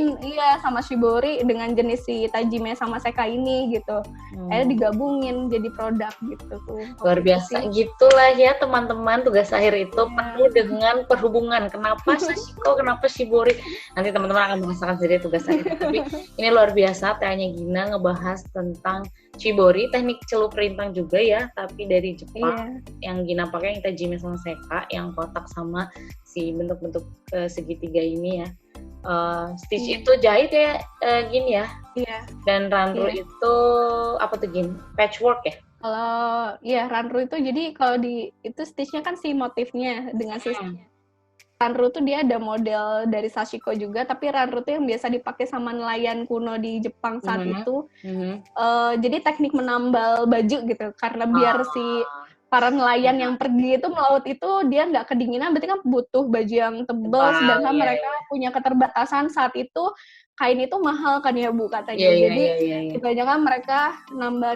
Speaker 2: sama Shibori dengan jenis si Tajime sama Seka ini gitu. Digabungin jadi produk gitu tuh.
Speaker 1: Luar biasa gitulah ya teman-teman, tugas akhir itu penuh dengan perhubungan. Kenapa Sashiko, kenapa Shibori? Nanti teman-teman akan merasakan sendiri tugas akhir. Tapi ini luar biasa, TA-nya Gina ngebahas tentang Shibori, teknik celup rintang juga ya, tapi dari Jepang. Yang Gina pakai yang Tajime sama Seka, yang kotak sama si bentuk-bentuk segitiga ini ya. Stitch itu jahit ya gini ya. Dan ranru itu apa tuh Gin? Patchwork ya?
Speaker 2: Kalau ya Ranru itu jadi kalau di itu stitch-nya kan si motifnya dengan si Ranru tuh dia ada model dari Sashiko juga, tapi Ranru tuh yang biasa dipakai sama nelayan kuno di Jepang saat itu. Jadi teknik menambal baju gitu, karena biar si para nelayan yang pergi itu melaut itu dia nggak kedinginan, berarti kan butuh baju yang tebal, sedangkan mereka punya keterbatasan saat itu, kain itu mahal kan ya Bu katanya. Jadi kebanyakan mereka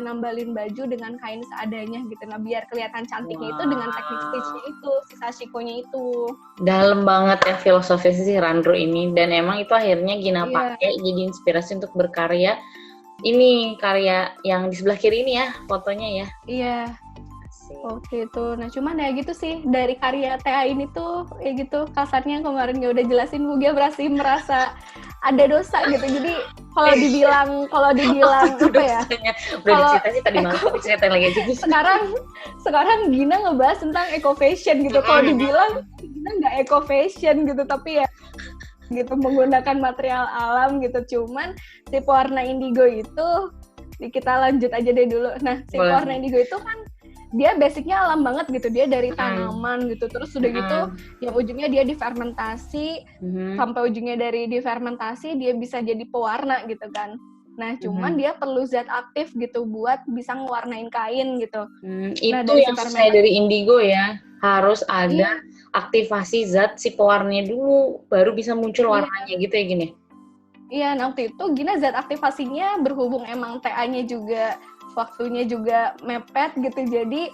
Speaker 2: nambalin baju dengan kain seadanya gitu. Nah biar kelihatan cantiknya itu dengan teknik stitchnya itu, si Sashiko-nya itu.
Speaker 1: Dalam banget ya filosofis si Ranru ini, dan emang itu akhirnya Gina pakai jadi inspirasi untuk berkarya. Ini karya yang di sebelah kiri ini ya fotonya ya.
Speaker 2: Iya. Oke itu. Nah cuman ya gitu sih dari karya TA ini tuh ya gitu kasarnya kemarin ya udah jelasin Bu Gia merasa ada dosa gitu. Jadi kalau dibilang apa ya?
Speaker 1: Udah diceritain tadi malam, tapi ceritain lagi aja.
Speaker 2: Sekarang Gina ngebahas tentang eco fashion gitu. Kalau dibilang Gina nggak eco fashion gitu, tapi ya gitu menggunakan material alam gitu. Cuman si pewarna indigo itu kita lanjut aja deh dulu. Nah si pewarna indigo itu kan dia basicnya alam banget gitu, dia dari tanaman gitu, terus udah gitu ya ujungnya dia difermentasi, sampai ujungnya dari difermentasi dia bisa jadi pewarna gitu kan. Nah cuman dia perlu zat aktif gitu buat bisa ngewarnain kain gitu.
Speaker 1: Itu yang susah dari indigo ya, harus ada aktivasi zat si pewarnanya dulu, baru bisa muncul warnanya gitu ya Gini?
Speaker 2: Iya, nah waktu itu Gina zat aktivasinya berhubung emang TA-nya juga waktunya juga mepet gitu, jadi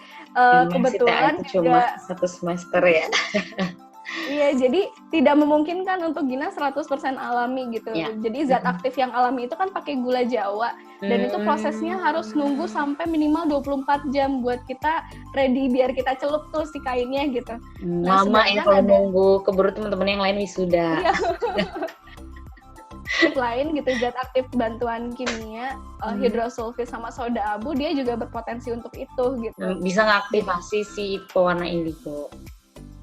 Speaker 2: kebetulan
Speaker 1: cuma 1 semester ya.
Speaker 2: Iya, jadi tidak memungkinkan untuk Gina 100% alami gitu. Jadi zat aktif yang alami itu kan pakai gula Jawa, dan itu prosesnya harus nunggu sampai minimal 24 jam buat kita ready biar kita celup tuh si kainnya gitu.
Speaker 1: Lama ya kalau nunggu, keburu teman-teman yang lain wisuda.
Speaker 2: Iya. Lain gitu zat aktif bantuan kimia hidrosulfit sama soda abu dia juga berpotensi untuk itu gitu.
Speaker 1: Bisa ngaktifasi si pewarna indigo.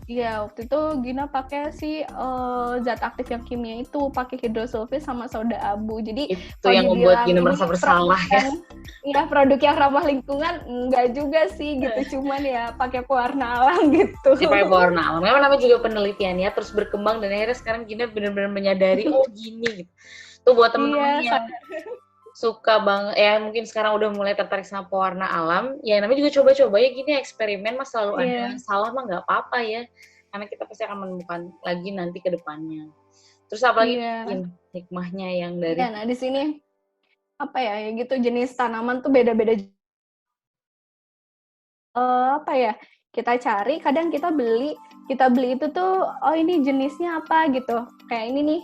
Speaker 2: Iya, waktu itu Gina pakai si zat aktif yang kimia itu pakai hidrosulfit sama soda abu. Jadi
Speaker 1: itu yang membuat Gina merasa bersalah ya.
Speaker 2: Iya, produk yang ramah lingkungan enggak juga sih gitu, cuman ya pakai pewarna alam gitu.
Speaker 1: Pakai pewarna alam. Memang namanya juga penelitian ya, terus berkembang dan akhirnya sekarang Gina benar-benar menyadari oh gini gitu. Tuh buat teman-teman yang suka banget ya, mungkin sekarang udah mulai tertarik sama pewarna alam, ya namanya juga coba-coba ya Gini, eksperimen mah selalu ada, salah mah nggak apa-apa ya, karena kita pasti akan menemukan lagi nanti ke depannya. Terus apa lagi hikmahnya yang dari
Speaker 2: nah di sini apa ya gitu, jenis tanaman tuh beda-beda. Apa ya, kita cari, kadang kita beli itu tuh oh ini jenisnya apa gitu, kayak ini nih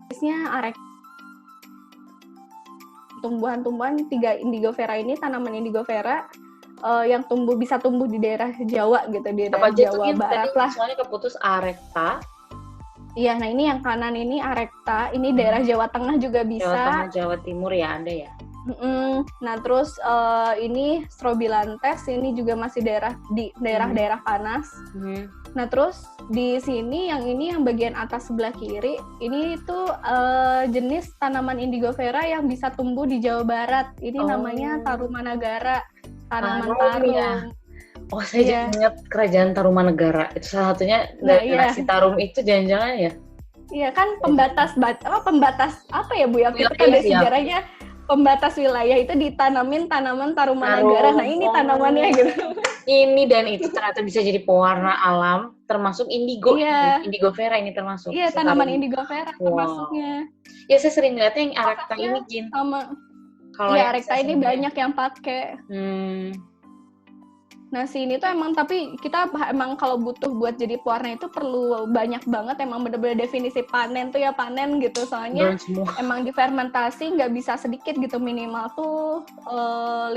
Speaker 2: jenisnya arek, tumbuhan-tumbuhan 3 indigo vera ini, tanaman indigo vera yang bisa tumbuh di daerah Jawa gitu, di daerah Jawa Barat lah.
Speaker 1: Soalnya keputus arekta.
Speaker 2: Iya, nah ini yang kanan ini arekta, ini daerah Jawa Tengah juga bisa.
Speaker 1: Jawa Tengah, Jawa Timur ya ada ya.
Speaker 2: Nah terus ini strobilantes, ini juga masih daerah panas. Nah terus di sini yang bagian atas sebelah kiri ini tuh jenis tanaman indigo vera yang bisa tumbuh di Jawa Barat. Ini namanya Tarumanagara, tanaman tarum. Ya.
Speaker 1: Oh saya jadi ingat kerajaan Tarumanagara, itu salah satunya dari nasi tarum itu jangan-jangan ya? Iya
Speaker 2: kan pembatas apa ya Bu ya, kita kan ada sejarahnya. Pembatas wilayah itu ditanamin tanaman Tarumanagara. Nah ini tanamannya gitu.
Speaker 1: Ini dan itu ternyata bisa jadi pewarna alam, termasuk indigo. Indigo vera ini termasuk.
Speaker 2: Iya, tanaman indigo vera termasuknya.
Speaker 1: Ya saya sering lihatnya yang arekta ini Gin.
Speaker 2: Sama. Iya, arekta ini banyak yang pakai. Nah ini tuh emang, tapi kita emang kalau butuh buat jadi pewarna itu perlu banyak banget, emang bener-bener definisi panen tuh ya panen gitu, soalnya emang difermentasi nggak bisa sedikit gitu, minimal tuh 5-10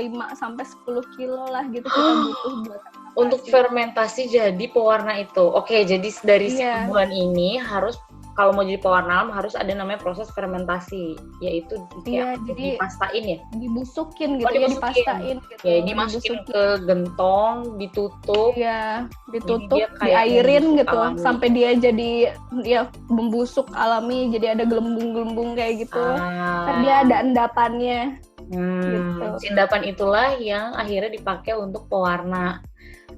Speaker 2: kilo lah gitu kita butuh buat
Speaker 1: untuk fermentasi jadi pewarna itu. Oke, jadi dari si tumbuhan ini harus, kalau mau jadi pewarna alam harus ada namanya proses fermentasi, yaitu jadi dipastain ya?
Speaker 2: Dibusukin gitu, dipastain gitu.
Speaker 1: Ya, dimasukin ke gentong, ditutup.
Speaker 2: Iya, ditutup, diairin gitu, sampai dia jadi membusuk alami, jadi ada gelembung-gelembung kayak gitu. Dia ada endapannya. gitu.
Speaker 1: Endapan itulah yang akhirnya dipakai untuk pewarna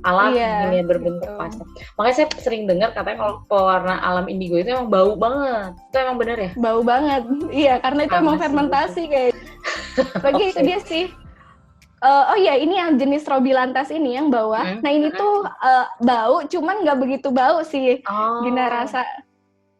Speaker 1: alam yang berbentuk
Speaker 2: gitu.
Speaker 1: pasta. Makanya saya sering dengar katanya kalau pewarna alam indigo itu emang bau banget. Itu emang bener ya?
Speaker 2: Bau banget. Iya, karena itu emang fermentasi kayak. Bagi itu dia sih. Oh iya, ini yang jenis Strobilantes ini yang bawah. Nah ini tuh bau, cuman nggak begitu bau sih. Gina rasa.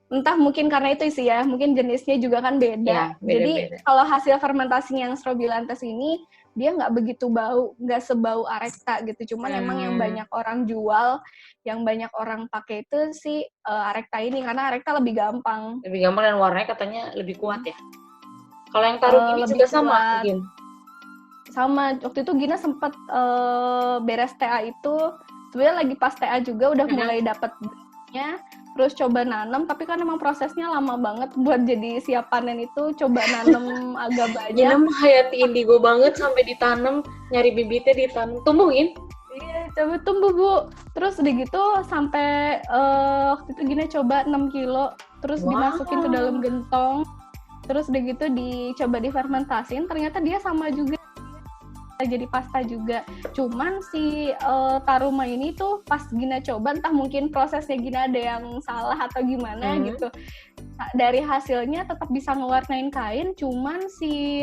Speaker 2: Entah mungkin karena itu sih ya, mungkin jenisnya juga kan beda.
Speaker 1: Ya,
Speaker 2: Jadi kalau hasil fermentasinya yang Strobilantes ini, dia nggak begitu bau, nggak sebau Arecta gitu. Cuman emang yang banyak orang jual, yang banyak orang pakai itu si Arecta ini, karena Arecta lebih gampang.
Speaker 1: Lebih gampang dan warnanya katanya lebih kuat ya? Kalau yang taruh ini juga sama, Gin?
Speaker 2: Sama, waktu itu Gina sempat beres TA itu, sebenarnya lagi pas TA juga udah mulai dapet benihnya, terus coba nanam, tapi kan emang prosesnya lama banget buat jadi siap panen itu, coba nanam agak banyak.
Speaker 1: Gina menghayati indigo banget sampai ditanam, nyari bibitnya ditanam, tumbuhin?
Speaker 2: Iya, coba tumbuh Bu. Terus udah gitu sampai waktu itu Gina coba 6 kilo, terus dimasukin ke dalam gentong, terus udah gitu dicoba difermentasin, ternyata dia sama juga. Jadi pasta juga, cuman si Taruma ini tuh pas Gina coba, entah mungkin prosesnya Gina ada yang salah atau gimana gitu, dari hasilnya tetap bisa ngewarnain kain, cuman si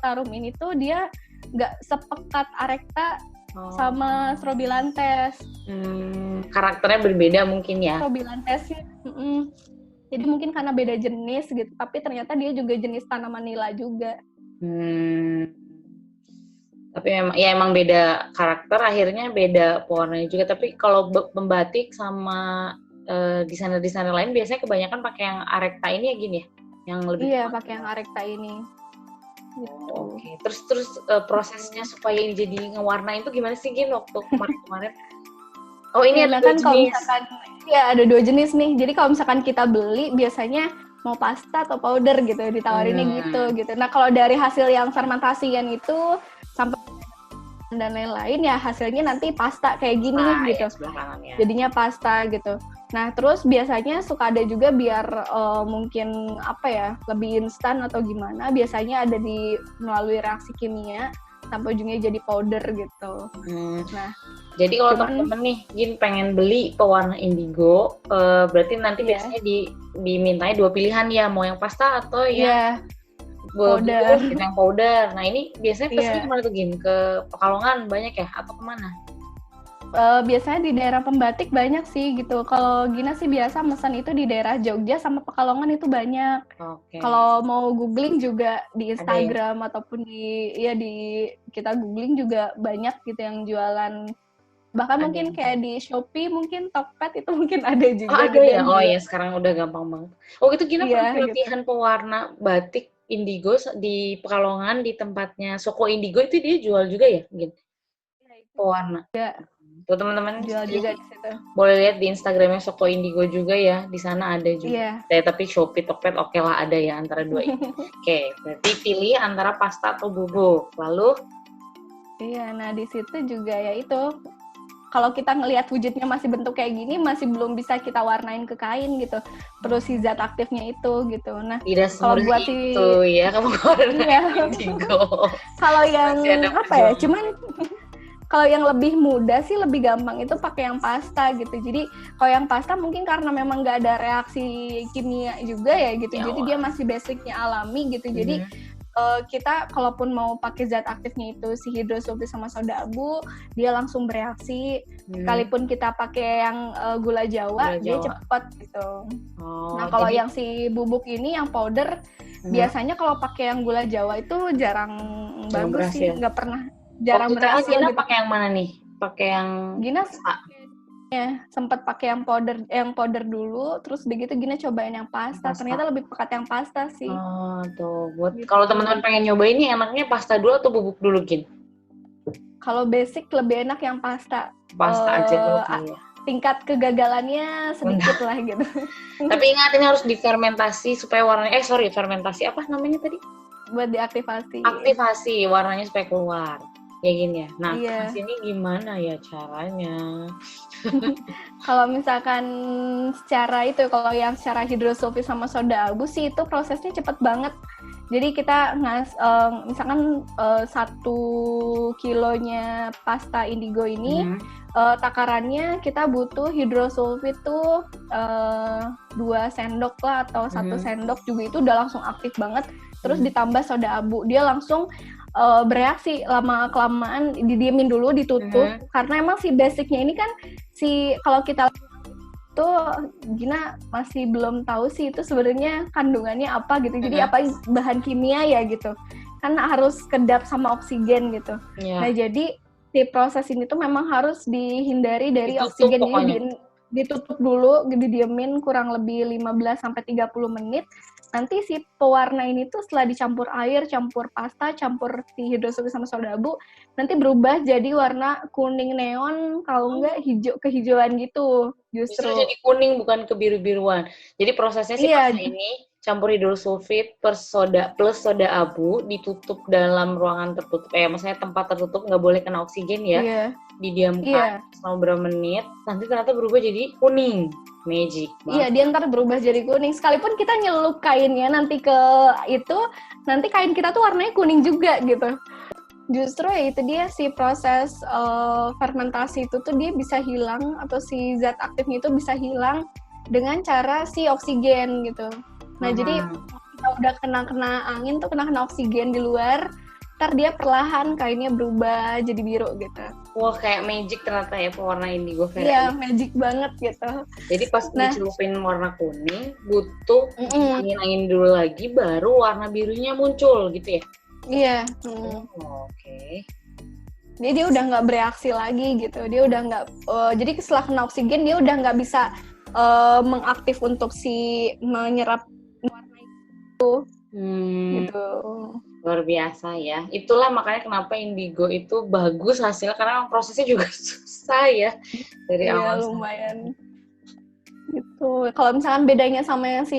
Speaker 2: Tarum ini tuh dia nggak sepekat Arecta sama Strobilantes.
Speaker 1: Karakternya berbeda mungkin ya?
Speaker 2: Strobilantes sih, jadi mungkin karena beda jenis gitu, tapi ternyata dia juga jenis tanaman nila juga.
Speaker 1: Tapi emang beda karakter, akhirnya beda pewarnanya juga. Tapi kalau membatik sama desainer-desainer lain biasanya kebanyakan pakai yang Arecta ini ya Gini ya? Yang lebih
Speaker 2: pakai yang Arecta ini. Gitu.
Speaker 1: Oke. Terus prosesnya supaya ini jadi ngewarnain itu gimana sih Gin waktu kemarin? Oh ini ada
Speaker 2: kan
Speaker 1: 2 jenis.
Speaker 2: Kalau misalkan, ada 2 jenis nih. Jadi kalau misalkan kita beli biasanya mau pasta atau powder gitu, ditawarinnya gitu. Nah kalau dari hasil yang fermentasian itu sampai dan lain-lain ya hasilnya nanti pasta kayak gini gitu.
Speaker 1: Ya,
Speaker 2: jadinya pasta gitu. Nah terus biasanya suka ada juga biar mungkin lebih instan atau gimana, biasanya ada melalui reaksi kimia sampai ujungnya jadi powder gitu. Nah
Speaker 1: jadi kalau teman-teman nih Gin pengen beli pewarna indigo, berarti nanti biasanya dimintanya 2 pilihan ya, mau yang pasta atau yang powder. Yang powder. Nah ini biasanya pesannya kemana tuh Gin? Ke Pekalongan banyak ya atau kemana?
Speaker 2: Biasanya di daerah pembatik banyak sih gitu. Kalau Gina sih biasa pesan itu di daerah Jogja sama Pekalongan itu banyak. Kalau mau googling juga di Instagram ataupun di kita googling juga banyak gitu yang jualan. Bahkan mungkin kayak di Shopee, mungkin Tokped itu mungkin ada juga.
Speaker 1: Ada ya? Oh ya, sekarang udah gampang banget. Oh gitu Gina pernah pelatihan pewarna batik indigo di Pekalongan di tempatnya Soko Indigo, itu dia jual juga ya Gin? Pewarna. Tuh teman-teman
Speaker 2: jual juga di situ.
Speaker 1: Boleh lihat di Instagramnya Soko Indigo juga ya, di sana ada juga. Tapi Shopee, Tokped oke lah ada ya antara 2 ini. Oke, berarti pilih antara pasta atau bubuk. Lalu?
Speaker 2: Nah di situ juga ya itu. Kalau kita ngelihat wujudnya masih bentuk kayak gini, masih belum bisa kita warnain ke kain gitu. Perlu si zat aktifnya itu gitu. Nah,
Speaker 1: kalau buat itu ya kamu warna indigo.
Speaker 2: Kalau yang cuman kalau yang lebih mudah sih lebih gampang itu pakai yang pasta gitu. Jadi kalau yang pasta mungkin karena memang nggak ada reaksi kimia juga ya gitu. Jadi dia masih basicnya alami gitu. Jadi kita kalaupun mau pakai zat aktifnya itu si hidrosulfit sama soda abu, dia langsung bereaksi. Sekalipun kita pakai yang gula Jawa, dia cepat gitu. Nah kalau yang si bubuk ini yang powder, biasanya kalau pakai yang gula Jawa itu jarang bagus sih, nggak pernah, jarang berhasil.
Speaker 1: Gina pakai yang mana nih? Pakai yang
Speaker 2: Gina sempat pakai yang powder dulu, terus begitu Gina cobain yang pasta. Ternyata lebih pekat yang pasta sih.
Speaker 1: Tuh buat gitu. Kalau teman-teman pengen nyobain ini enaknya pasta dulu atau bubuk dulu Gin?
Speaker 2: Kalau basic lebih enak yang pasta.
Speaker 1: Pasta aja dulu ya.
Speaker 2: Tingkat kegagalannya sedikit lah gitu.
Speaker 1: Tapi ingat ini harus difermentasi supaya warnanya fermentasi apa namanya tadi?
Speaker 2: Buat diaktifasi.
Speaker 1: Aktivasi warnanya supaya keluar. Ya gini ya. Nah, ini gimana ya caranya?
Speaker 2: Kalau misalkan kalau yang secara hidrosulfit sama soda abu sih itu prosesnya cepet banget. Jadi kita misalkan 1 kilonya pasta indigo ini takarannya kita butuh hidrosulfit tuh 2 sendok lah atau 1 sendok juga itu udah langsung aktif banget. Terus ditambah soda abu, dia langsung bereaksi. Lama kelamaan didiemin dulu, ditutup karena emang si basicnya ini kan kalau kita tuh Gina masih belum tahu sih itu sebenarnya kandungannya apa gitu. Jadi apa bahan kimia ya gitu. Kan harus kedap sama oksigen gitu. Nah, jadi si proses ini tuh memang harus dihindari dari
Speaker 1: ditutup
Speaker 2: oksigen.
Speaker 1: pokoknya.
Speaker 2: Jadi ditutup dulu, didiemin kurang lebih 15-30 menit. Nanti si pewarna ini tuh setelah dicampur air, campur pasta, campur si hidrosulfit sama soda abu, nanti berubah jadi warna kuning neon, kalau enggak hijau kehijauan gitu justru.
Speaker 1: Justru jadi kuning bukan kebiru-biruan. Jadi prosesnya sih pasta ini campur hidrosulfit plus soda abu, ditutup dalam ruangan tertutup. Maksudnya tempat tertutup, nggak boleh kena oksigen ya. Didiamkan selama beberapa menit, nanti ternyata berubah jadi kuning. Magic banget.
Speaker 2: Iya, dia ntar berubah jadi kuning. Sekalipun kita nyelup kainnya nanti ke itu, nanti kain kita tuh warnanya kuning juga gitu. Justru ya itu dia si proses fermentasi itu tuh dia bisa hilang, atau si zat aktifnya itu bisa hilang dengan cara si oksigen gitu. Nah, jadi kita udah kena angin tuh, kena oksigen di luar, ntar dia perlahan kainnya berubah jadi biru gitu.
Speaker 1: Wah, kayak magic ternyata ya pewarna indigo.
Speaker 2: Iya, magic banget gitu.
Speaker 1: Jadi pas dicelupin warna kuning, butuh angin-angin dulu lagi, baru warna birunya muncul gitu ya?
Speaker 2: Iya.
Speaker 1: Oke.
Speaker 2: Jadi dia udah nggak bereaksi lagi gitu. Dia udah nggak. Jadi setelah kena oksigen dia udah nggak bisa mengaktif untuk menyerap warna itu. Gitu.
Speaker 1: Luar biasa ya. Itulah makanya kenapa indigo itu bagus hasilnya, karena prosesnya juga susah ya dari awal.
Speaker 2: Iya, lumayan. Gitu. Kalau misalkan bedanya sama yang si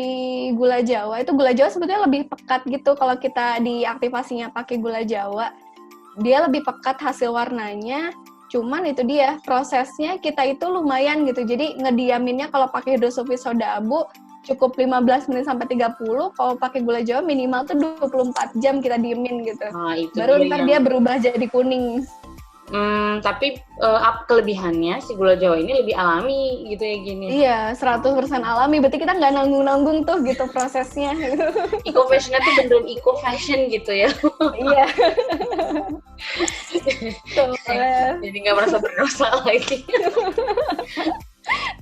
Speaker 2: gula Jawa, itu gula Jawa sebetulnya lebih pekat gitu. Kalau kita diaktifasinya pakai gula Jawa, dia lebih pekat hasil warnanya. Cuman itu dia, prosesnya kita itu lumayan gitu. Jadi ngediaminnya kalau pakai hidrosulfit soda abu cukup 15 menit sampai 30, kalau pakai gula Jawa minimal tuh 24 jam kita diemin gitu. Baru ntar dia berubah jadi kuning.
Speaker 1: Tapi kelebihannya si gula Jawa ini lebih alami gitu ya gini.
Speaker 2: Iya, 100% alami. Berarti kita nggak nanggung-nanggung tuh gitu prosesnya.
Speaker 1: Eco fashionnya tuh beneran eco fashion gitu ya.
Speaker 2: Iya.
Speaker 1: Jadi nggak merasa berdosa lagi.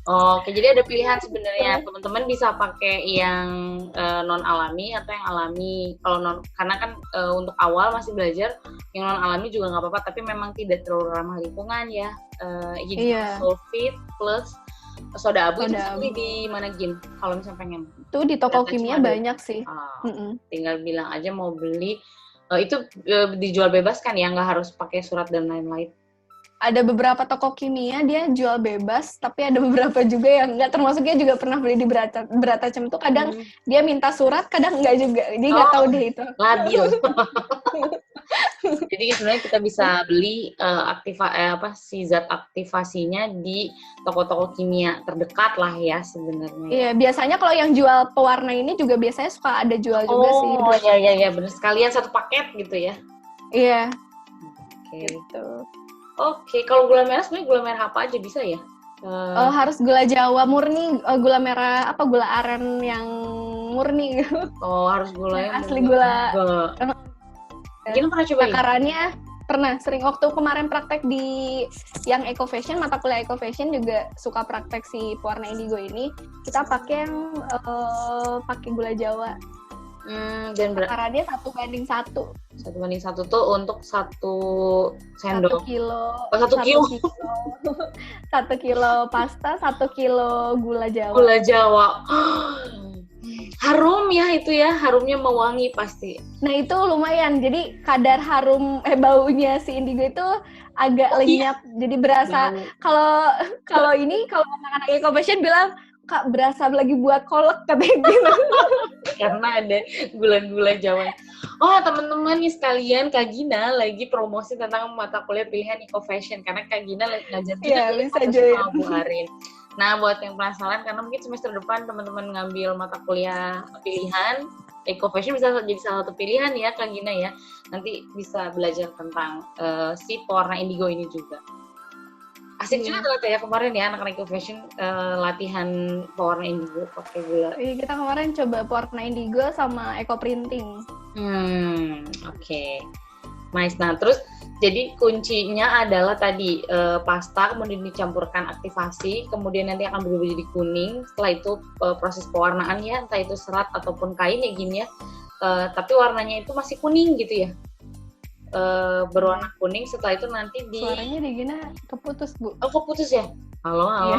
Speaker 1: Oke, jadi ada pilihan sebenarnya. Teman-teman bisa pakai yang non alami atau yang alami. Kalau karena kan untuk awal masih belajar, yang non alami juga nggak apa-apa, tapi memang tidak terlalu ramah lingkungan ya. Hidrosulfit plus soda abu itu beli di mana Gin? Kalau misalnya pengen?
Speaker 2: Itu di toko kimia banyak sih.
Speaker 1: Tinggal bilang aja mau beli. Itu dijual bebas kan ya, nggak harus pakai surat dan lain-lain.
Speaker 2: Ada beberapa toko kimia dia jual bebas, tapi ada beberapa juga yang enggak, termasuknya juga pernah beli di Beratacem itu kadang dia minta surat, kadang enggak juga. Dia nggak tahu deh itu.
Speaker 1: Labil. Jadi sebenarnya kita bisa beli si zat aktivasinya di toko-toko kimia terdekat lah ya sebenarnya.
Speaker 2: Iya, biasanya kalau yang jual pewarna ini juga biasanya suka ada jual juga sih.
Speaker 1: Oh iya benar, sekalian satu paket gitu ya.
Speaker 2: Iya.
Speaker 1: Oke.
Speaker 2: Gitu.
Speaker 1: Oke, kalau gula merah sebenarnya gula merah apa aja bisa ya?
Speaker 2: Harus gula Jawa murni, gula merah gula aren yang murni gitu.
Speaker 1: Oh, harus gula yang
Speaker 2: asli gula.
Speaker 1: Gimana pernah coba?
Speaker 2: Takarannya pernah sering waktu kemarin praktek di yang Eco Fashion, mata kuliah Eco Fashion juga suka praktek si pewarna indigo ini. Kita pakai yang pakai gula Jawa.
Speaker 1: Dan
Speaker 2: takarannya 1:1.
Speaker 1: 1:1 tuh untuk 1 sendok.
Speaker 2: 1 kilo.
Speaker 1: 1 kilo.
Speaker 2: 1 kilo pasta, 1 kilo gula Jawa.
Speaker 1: Gula Jawa. Harum ya itu ya, harumnya mewangi pasti.
Speaker 2: Nah itu lumayan, jadi kadar harum baunya si indigo itu agak lenyap, jadi berasa kalau ini kalau anak-anak Eco Fashion bilang Kak berasa lagi buat kolak katanya gitu.
Speaker 1: Karena ada gula-gula Jawa. Oh teman-teman nih sekalian, Kak Gina lagi promosi tentang mata kuliah pilihan Eco Fashion karena Kak Gina lagi ngajar juga
Speaker 2: bisa join.
Speaker 1: Bu Harin. Nah buat yang penasaran, karena mungkin semester depan teman-teman ngambil mata kuliah pilihan, eco fashion bisa jadi salah satu pilihan ya Kak Gina ya. Nanti bisa belajar tentang si pewarna indigo ini juga. Asik juga ternyata ya kemarin ya anak-anak eco fashion latihan pewarna indigo pakai gula.
Speaker 2: Iya, kita kemarin coba pewarna indigo sama eco printing.
Speaker 1: Oke. Nice. Nah, terus jadi kuncinya adalah tadi pasta, kemudian dicampurkan aktivasi, kemudian nanti akan berubah jadi kuning. Setelah itu proses pewarnaan ya, entah itu serat ataupun kain ya gini ya. Tapi warnanya itu masih kuning gitu ya. Berwarna kuning. Setelah itu nanti
Speaker 2: Suaranya di Gina keputus, Bu.
Speaker 1: Oh, keputus ya? Halo.
Speaker 2: Iya.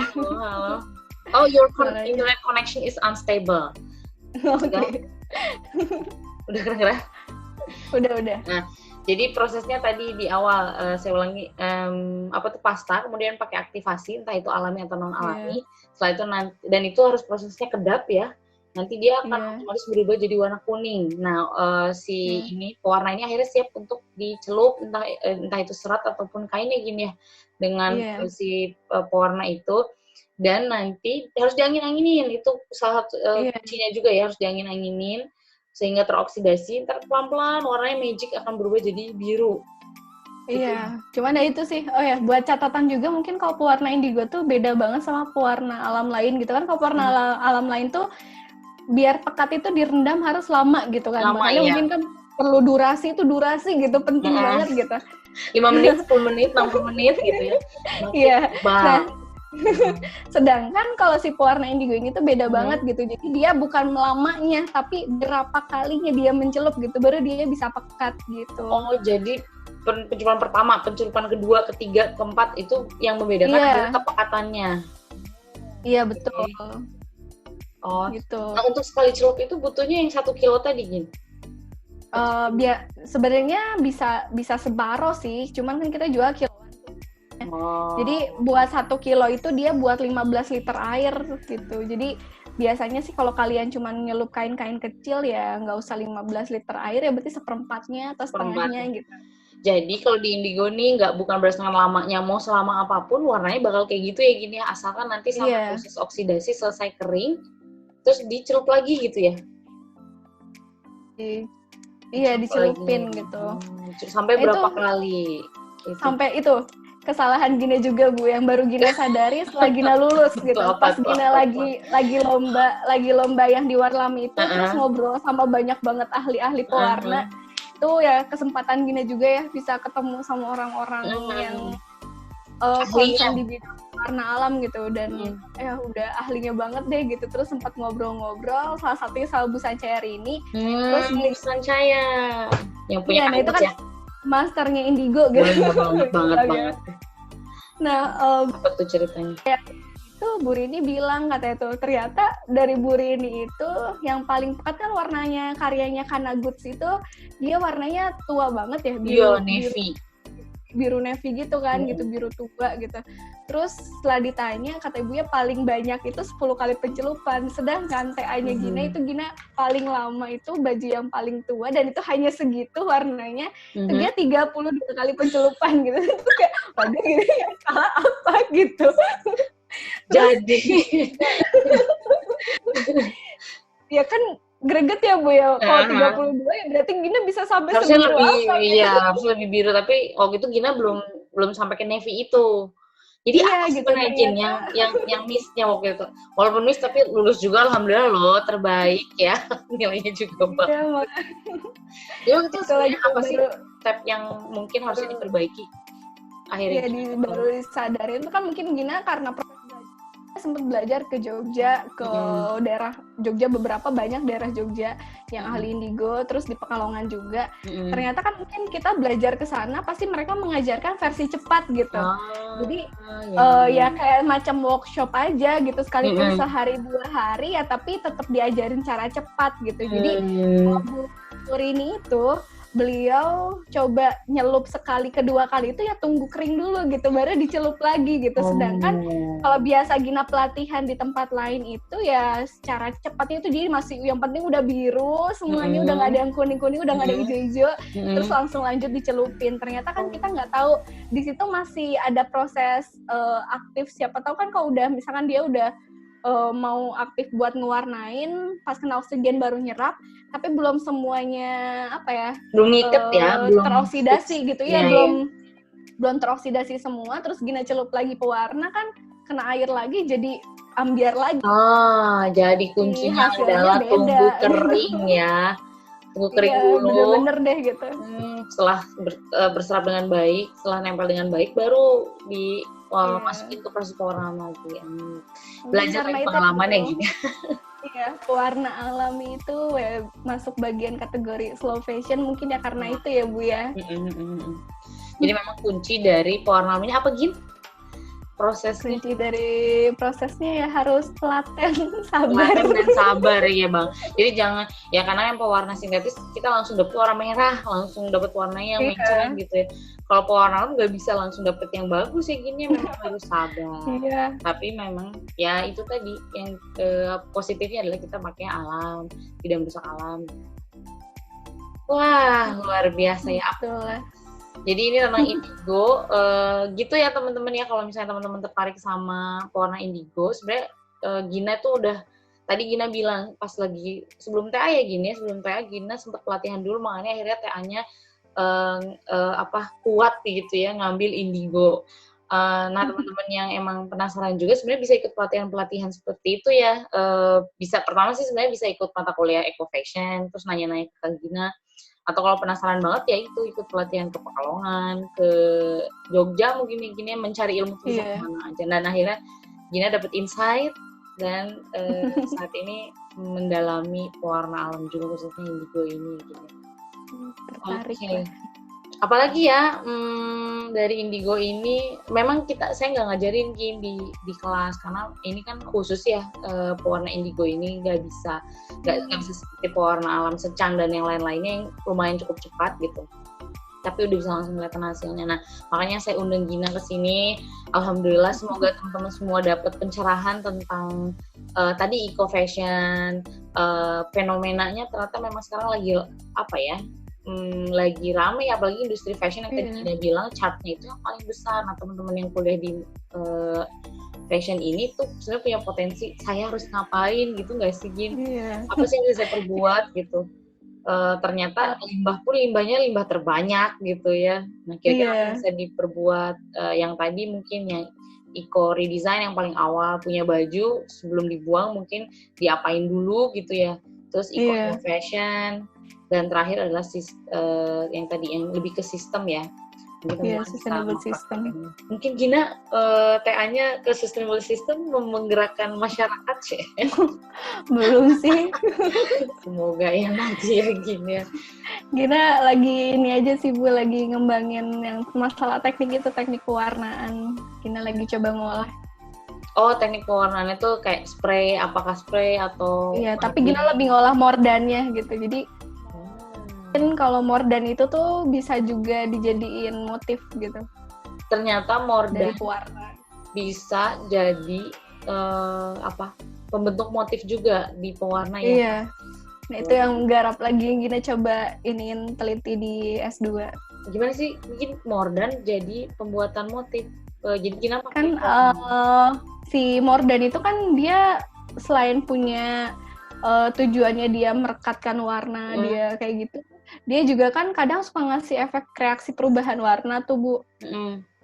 Speaker 1: Oh, your internet connection is unstable.
Speaker 2: Oke.
Speaker 1: Udah kira-kira?
Speaker 2: Udah.
Speaker 1: Nah, jadi prosesnya tadi di awal saya ulangi pasta, kemudian pakai aktivasi entah itu alami atau non alami. Setelah itu nanti, dan itu harus prosesnya kedap ya. Nanti dia akan otomatis berubah jadi warna kuning. Nah, ini pewarna ini akhirnya siap untuk dicelup entah itu serat ataupun kainnya gini ya dengan si pewarna itu. Dan nanti harus diangin-anginin, itu salah satu kuncinya juga ya, harus diangin-anginin sehingga teroksidasi, ntar pelan-pelan warnanya magic akan berubah jadi biru.
Speaker 2: Iya, cuman ya itu sih. Oh ya, buat catatan juga mungkin kalau pewarna indigo tuh beda banget sama pewarna alam lain gitu kan. Kalau pewarna alam lain tuh biar pekat itu direndam harus lama gitu kan. Makanya mungkin kan perlu durasi gitu, penting banget gitu.
Speaker 1: 5 menit, 10 menit, 60 menit gitu ya.
Speaker 2: Iya. Nah, sedangkan kalau si pewarna indigo ini tuh beda banget gitu. Jadi dia bukan lamanya, tapi berapa kalinya dia mencelup gitu, baru dia bisa pekat gitu.
Speaker 1: Oh, jadi pencelupan pertama, pencelupan kedua, ketiga, keempat itu yang membedakan adalah kepekatannya. Iya,
Speaker 2: betul.
Speaker 1: Oh, gitu. Nah, untuk sekali celup itu butuhnya yang 1 kilo tadi, Gin?
Speaker 2: Sebenarnya bisa separuh sih, cuman kan kita jual kiloan. Jadi buat 1 kilo itu dia buat 15 liter air gitu. Jadi biasanya sih kalau kalian cuma nyelup kain-kain kecil ya nggak usah 15 liter air ya, berarti seperempatnya atau setengahnya gitu.
Speaker 1: Jadi kalau di indigo nih bukan berdasarkan lamanya, mau selama apapun warnanya bakal kayak gitu ya gini ya, asalkan nanti sampai proses oksidasi selesai kering, terus dicelup lagi gitu ya?
Speaker 2: Iya, dicelupin gitu.
Speaker 1: Sampai berapa kali?
Speaker 2: Sampai itu kesalahan Gina juga Bu, yang baru Gina sadari setelah Gina lulus gitu. Pas Gina lagi lomba yang di Warlami itu, terus ngobrol sama banyak banget ahli-ahli pewarna. Itu ya kesempatan Gina juga ya bisa ketemu sama orang-orang yang concern di bidang warna alam gitu, dan udah ahlinya banget deh gitu. Terus sempat ngobrol-ngobrol, salah satunya sama Bu Sancaya ini. Terus
Speaker 1: Bu Sancaya yang punya
Speaker 2: itu kan masternya indigo gitu.
Speaker 1: banget.
Speaker 2: Nah,
Speaker 1: apa tuh ceritanya?
Speaker 2: Itu Bu Rini bilang katanya tuh, ternyata dari Bu Rini itu yang paling pekat kan warnanya karyanya Kana Goods itu, dia warnanya tua banget ya, biru navy gitu kan, gitu biru tua gitu. Terus setelah ditanya kata ibunya paling banyak itu 10 kali pencelupan, sedangkan TA-nya Gina itu Gina paling lama itu baju yang paling tua dan itu hanya segitu warnanya, dia 32 kali pencelupan gitu. Itu kayak waduh ini yang salah apa gitu.
Speaker 1: Jadi
Speaker 2: ya kan greget ya Bu ya, kalau 32 ya berarti Gina bisa sampai
Speaker 1: harusnya lebih
Speaker 2: apa,
Speaker 1: harus lebih biru, tapi waktu itu Gina belum sampai ke navy itu. Jadi apa
Speaker 2: gitu,
Speaker 1: sebenarnya yang miss-nya waktu itu? Walaupun miss tapi lulus juga alhamdulillah loh, terbaik ya. Nilainya juga bagus. Ya waktu itu sebenarnya apa sih step yang mungkin harusnya diperbaiki akhirnya?
Speaker 2: Iya, baru disadarin itu kan mungkin Gina karena sempat belajar ke Jogja, ke daerah Jogja, beberapa banyak daerah Jogja yang ahli indigo, terus di Pekalongan juga. Ternyata kan mungkin kita belajar ke sana pasti mereka mengajarkan versi cepat gitu. Jadi ya kayak macam workshop aja gitu, sekalipun sehari 2 hari ya, tapi tetap diajarin cara cepat gitu. Jadi Bu Rini itu beliau coba nyelup sekali, kedua kali itu ya tunggu kering dulu gitu, baru dicelup lagi gitu. Sedangkan kalau biasa Gina pelatihan di tempat lain itu ya secara cepatnya itu jadi masih yang penting udah biru semuanya, udah nggak ada yang kuning-kuning, udah nggak ada hijau-hijau, terus langsung lanjut dicelupin. Ternyata kan kita nggak tahu di situ masih ada proses aktif, siapa tahu kan kalau udah misalkan dia udah mau aktif buat ngewarnain, pas kena oksigen baru nyerap, tapi belum semuanya
Speaker 1: Belum ngiket ya, belum
Speaker 2: teroksidasi gitu ya,
Speaker 1: iya.
Speaker 2: belum teroksidasi semua, terus Gina celup lagi pewarna kan kena air lagi jadi ambiar lagi.
Speaker 1: Jadi kuncinya
Speaker 2: hasilnya
Speaker 1: adalah
Speaker 2: beda,
Speaker 1: tunggu kering ya. Tunggu kering dulu.
Speaker 2: Bener-bener deh gitu.
Speaker 1: Setelah berserap dengan baik, setelah nempel dengan baik, baru masukin ke proses pewarnaan lagi. Belajar dari pengalaman ya gini.
Speaker 2: Iya, pewarna alami itu masuk bagian kategori slow fashion mungkin ya karena itu ya Bu ya.
Speaker 1: Jadi memang kunci dari pewarna alaminya apa Gin? Prosesnya?
Speaker 2: Kunci dari prosesnya ya harus telaten, sabar.
Speaker 1: Telaten dan sabar ya Bang. Jadi jangan, ya karena yang pewarna sintetis kita langsung dapet warna merah, langsung dapet warnanya yang mencerah gitu ya. Kalau pewarna alam nggak bisa langsung dapet yang bagus ya Gini, memang harus sabar. Tapi memang ya itu tadi yang positifnya adalah kita pakai alam, tidak merusak alam. Wah, luar biasa ya.
Speaker 2: Betul.
Speaker 1: Jadi ini tentang indigo, gitu ya teman-teman ya. Kalau misalnya teman-teman tertarik sama pewarna indigo, sebenarnya Gina tuh udah, tadi Gina bilang pas lagi sebelum TA ya Gina, sebelum TA Gina sempat pelatihan dulu, makanya akhirnya TA-nya kuat gitu ya ngambil indigo. Nah teman-teman yang emang penasaran juga sebenarnya bisa ikut pelatihan-pelatihan seperti itu ya. Bisa pertama sih sebenarnya bisa ikut mata kuliah Eco Fashion, terus nanya-nanya ke Gina. Atau kalau penasaran banget ya itu ikut pelatihan ke Pekalongan, ke Jogja mungkin Gina mencari ilmu tentang mana aja. Dan akhirnya Gina dapet insight dan saat ini mendalami pewarna alam juga khususnya indigo ini gitu.
Speaker 2: Tertarik.
Speaker 1: Apalagi ya dari indigo ini memang saya nggak ngajarin di kelas karena ini kan khusus ya, pewarna indigo ini nggak bisa seperti pewarna alam secang dan yang lain-lainnya yang lumayan cukup cepat gitu, tapi udah bisa langsung kelihatan hasilnya. Nah makanya saya undang Gina ke sini. Alhamdulillah semoga teman-teman semua dapat pencerahan tentang tadi eco fashion, fenomenanya ternyata memang sekarang lagi lagi rame, apalagi industri fashion yang tadi Gina bilang chartnya itu yang paling besar. Nah teman-teman yang kuliah di fashion ini tuh sebenarnya punya potensi, saya harus ngapain gitu nggak sih Gin? Apa sih yang bisa saya perbuat gitu? Ternyata limbahnya limbah terbanyak gitu ya. Nah kira-kira bisa diperbuat yang tadi mungkin yang eco redesign yang paling awal, punya baju sebelum dibuang mungkin diapain dulu gitu ya. Terus eco fashion. Dan terakhir adalah yang tadi yang lebih ke sistem ya.
Speaker 2: Sustainable system.
Speaker 1: Mungkin Gina TA-nya ke sustainable system menggerakkan masyarakat sih.
Speaker 2: Belum sih.
Speaker 1: Semoga ya nanti ya Gina.
Speaker 2: Gina lagi ini aja sih Bu, lagi ngembangin yang masalah teknik pewarnaan. Gina lagi coba ngolah.
Speaker 1: Oh, teknik pewarnaan itu kayak spray, apakah spray atau?
Speaker 2: Iya, tapi Gina lebih ngolah mordannya gitu. Jadi kan kalau mordan itu tuh bisa juga dijadiin motif gitu.
Speaker 1: Ternyata mordan
Speaker 2: dari pewarna
Speaker 1: bisa jadi pembentuk motif juga di pewarna ya.
Speaker 2: Iya. Nah itu yang garap lagi Gina coba teliti di S2.
Speaker 1: Gimana sih bikin mordan jadi pembuatan motif? Jadi Gina
Speaker 2: pakai si mordan itu kan dia selain punya tujuannya dia merekatkan warna dia kayak gitu, dia juga kan kadang suka ngasih efek reaksi perubahan warna tuh Bu.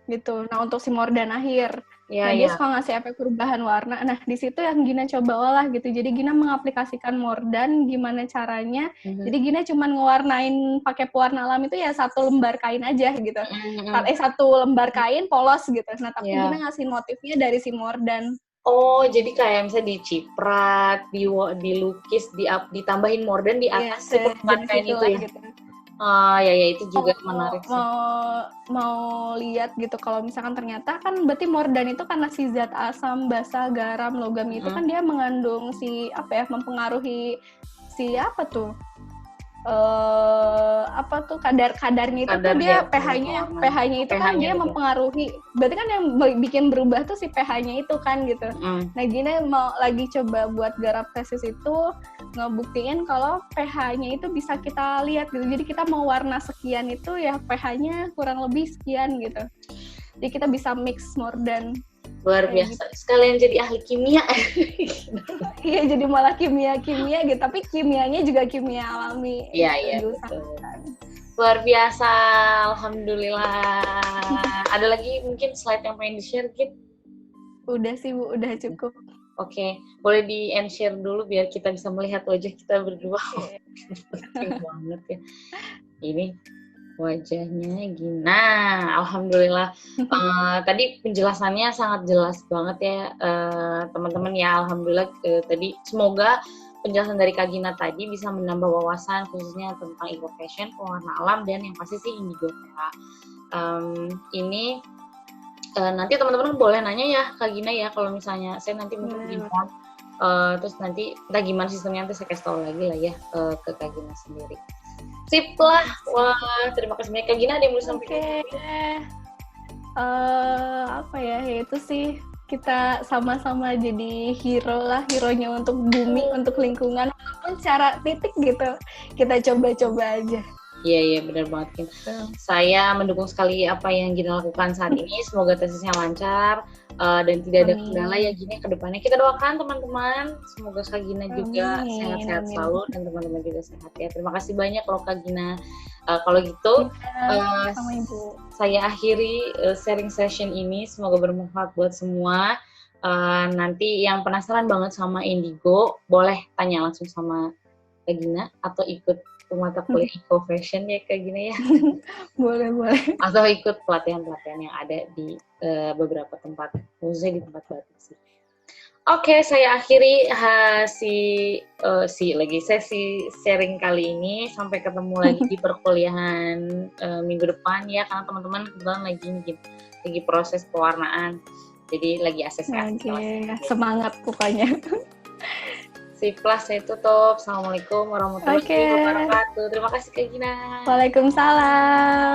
Speaker 2: Gitu. Nah untuk si mordan akhir, dia suka ngasih efek perubahan warna. Nah di situ yang Gina coba olah gitu. Jadi Gina mengaplikasikan mordan gimana caranya. Jadi Gina cuma ngewarnain pakai pewarna alam itu ya 1 lembar kain aja gitu. 1 lembar kain polos gitu. Nah tapi Gina ngasih motifnya dari si mordan.
Speaker 1: Oh, jadi kayak misalnya diciprat, dilukis, ditambahin mordan di atas si permukaan kain itu ya? Gitu. Ya itu juga menarik sih.
Speaker 2: Mau lihat gitu, kalau misalkan ternyata kan berarti mordan itu karena si zat asam, basa, garam, logam itu kan dia mengandung mempengaruhi si kadarnya itu tuh dia pH-nya itu kan dia mempengaruhi, berarti kan yang bikin berubah tuh si pH-nya itu kan gitu. Nah Gina mau lagi coba buat garap tesis itu ngebuktiin kalau pH-nya itu bisa kita lihat gitu. Jadi kita mau warna sekian itu ya pH-nya kurang lebih sekian gitu. Jadi kita bisa mix mordan.
Speaker 1: luar
Speaker 2: Kayak
Speaker 1: biasa. Sekalian jadi ahli kimia.
Speaker 2: Iya, jadi malah kimia gitu, tapi kimianya juga kimia alami.
Speaker 1: Iya,
Speaker 2: Itu
Speaker 1: iya,
Speaker 2: diusahakan.
Speaker 1: luar biasa, alhamdulillah. Ada lagi mungkin slide yang pengen di-share, Git?
Speaker 2: Udah sih Bu, udah cukup.
Speaker 1: Oke, boleh di-end share dulu biar kita bisa melihat wajah kita berdua.
Speaker 2: Oke.
Speaker 1: Penting banget ya. Ini wajahnya Gina, alhamdulillah. Tadi penjelasannya sangat jelas banget ya, teman-teman ya, alhamdulillah. Tadi semoga penjelasan dari Kak Gina tadi bisa menambah wawasan khususnya tentang eco fashion, pewarna alam, dan yang pasti sih indigo Vera. Ini nanti teman-teman boleh nanya ya Kak Gina ya, kalau misalnya saya nanti mungkin inform, terus nanti entah gimana sistemnya nanti saya kasih tahu lagi lah ya ke Kak Gina sendiri. Sip lah, wah terima kasih banyak Kak Gina, ada yang mau sampaikan?
Speaker 2: Apa ya, itu sih kita sama-sama jadi hero lah, hero-nya untuk bumi, untuk lingkungan, walaupun secara titik gitu, kita coba-coba aja.
Speaker 1: Iya, benar banget, Gin. Saya mendukung sekali apa yang Gina lakukan saat ini. Semoga tesisnya lancar dan tidak ada kendala ya Gina ke depannya. Kita doakan teman-teman, semoga Kak Gina juga sehat-sehat selalu dan teman-teman juga sehat ya. Terima kasih banyak loh Kak Gina. Kalau gitu,
Speaker 2: sama Ibu.
Speaker 1: Saya akhiri sharing session ini. Semoga bermanfaat buat semua. Nanti yang penasaran banget sama Indigo, boleh tanya langsung sama Kak Gina atau ikut mata kuliah eco fashion ya Kak Gina ya.
Speaker 2: Boleh.
Speaker 1: Atau ikut pelatihan-pelatihan yang ada di beberapa tempat, khususnya di tempat batik sih. Oke, saya akhiri sesi sharing kali ini. Sampai ketemu lagi di perkuliahan minggu depan ya, karena teman-teman kebetulan lagi proses pewarnaan, jadi lagi asesmen.
Speaker 2: Semangat pokoknya.
Speaker 1: Sip lah, saya tutup. Assalamualaikum warahmatullahi wabarakatuh. Terima kasih Kak Gina.
Speaker 2: Waalaikumsalam.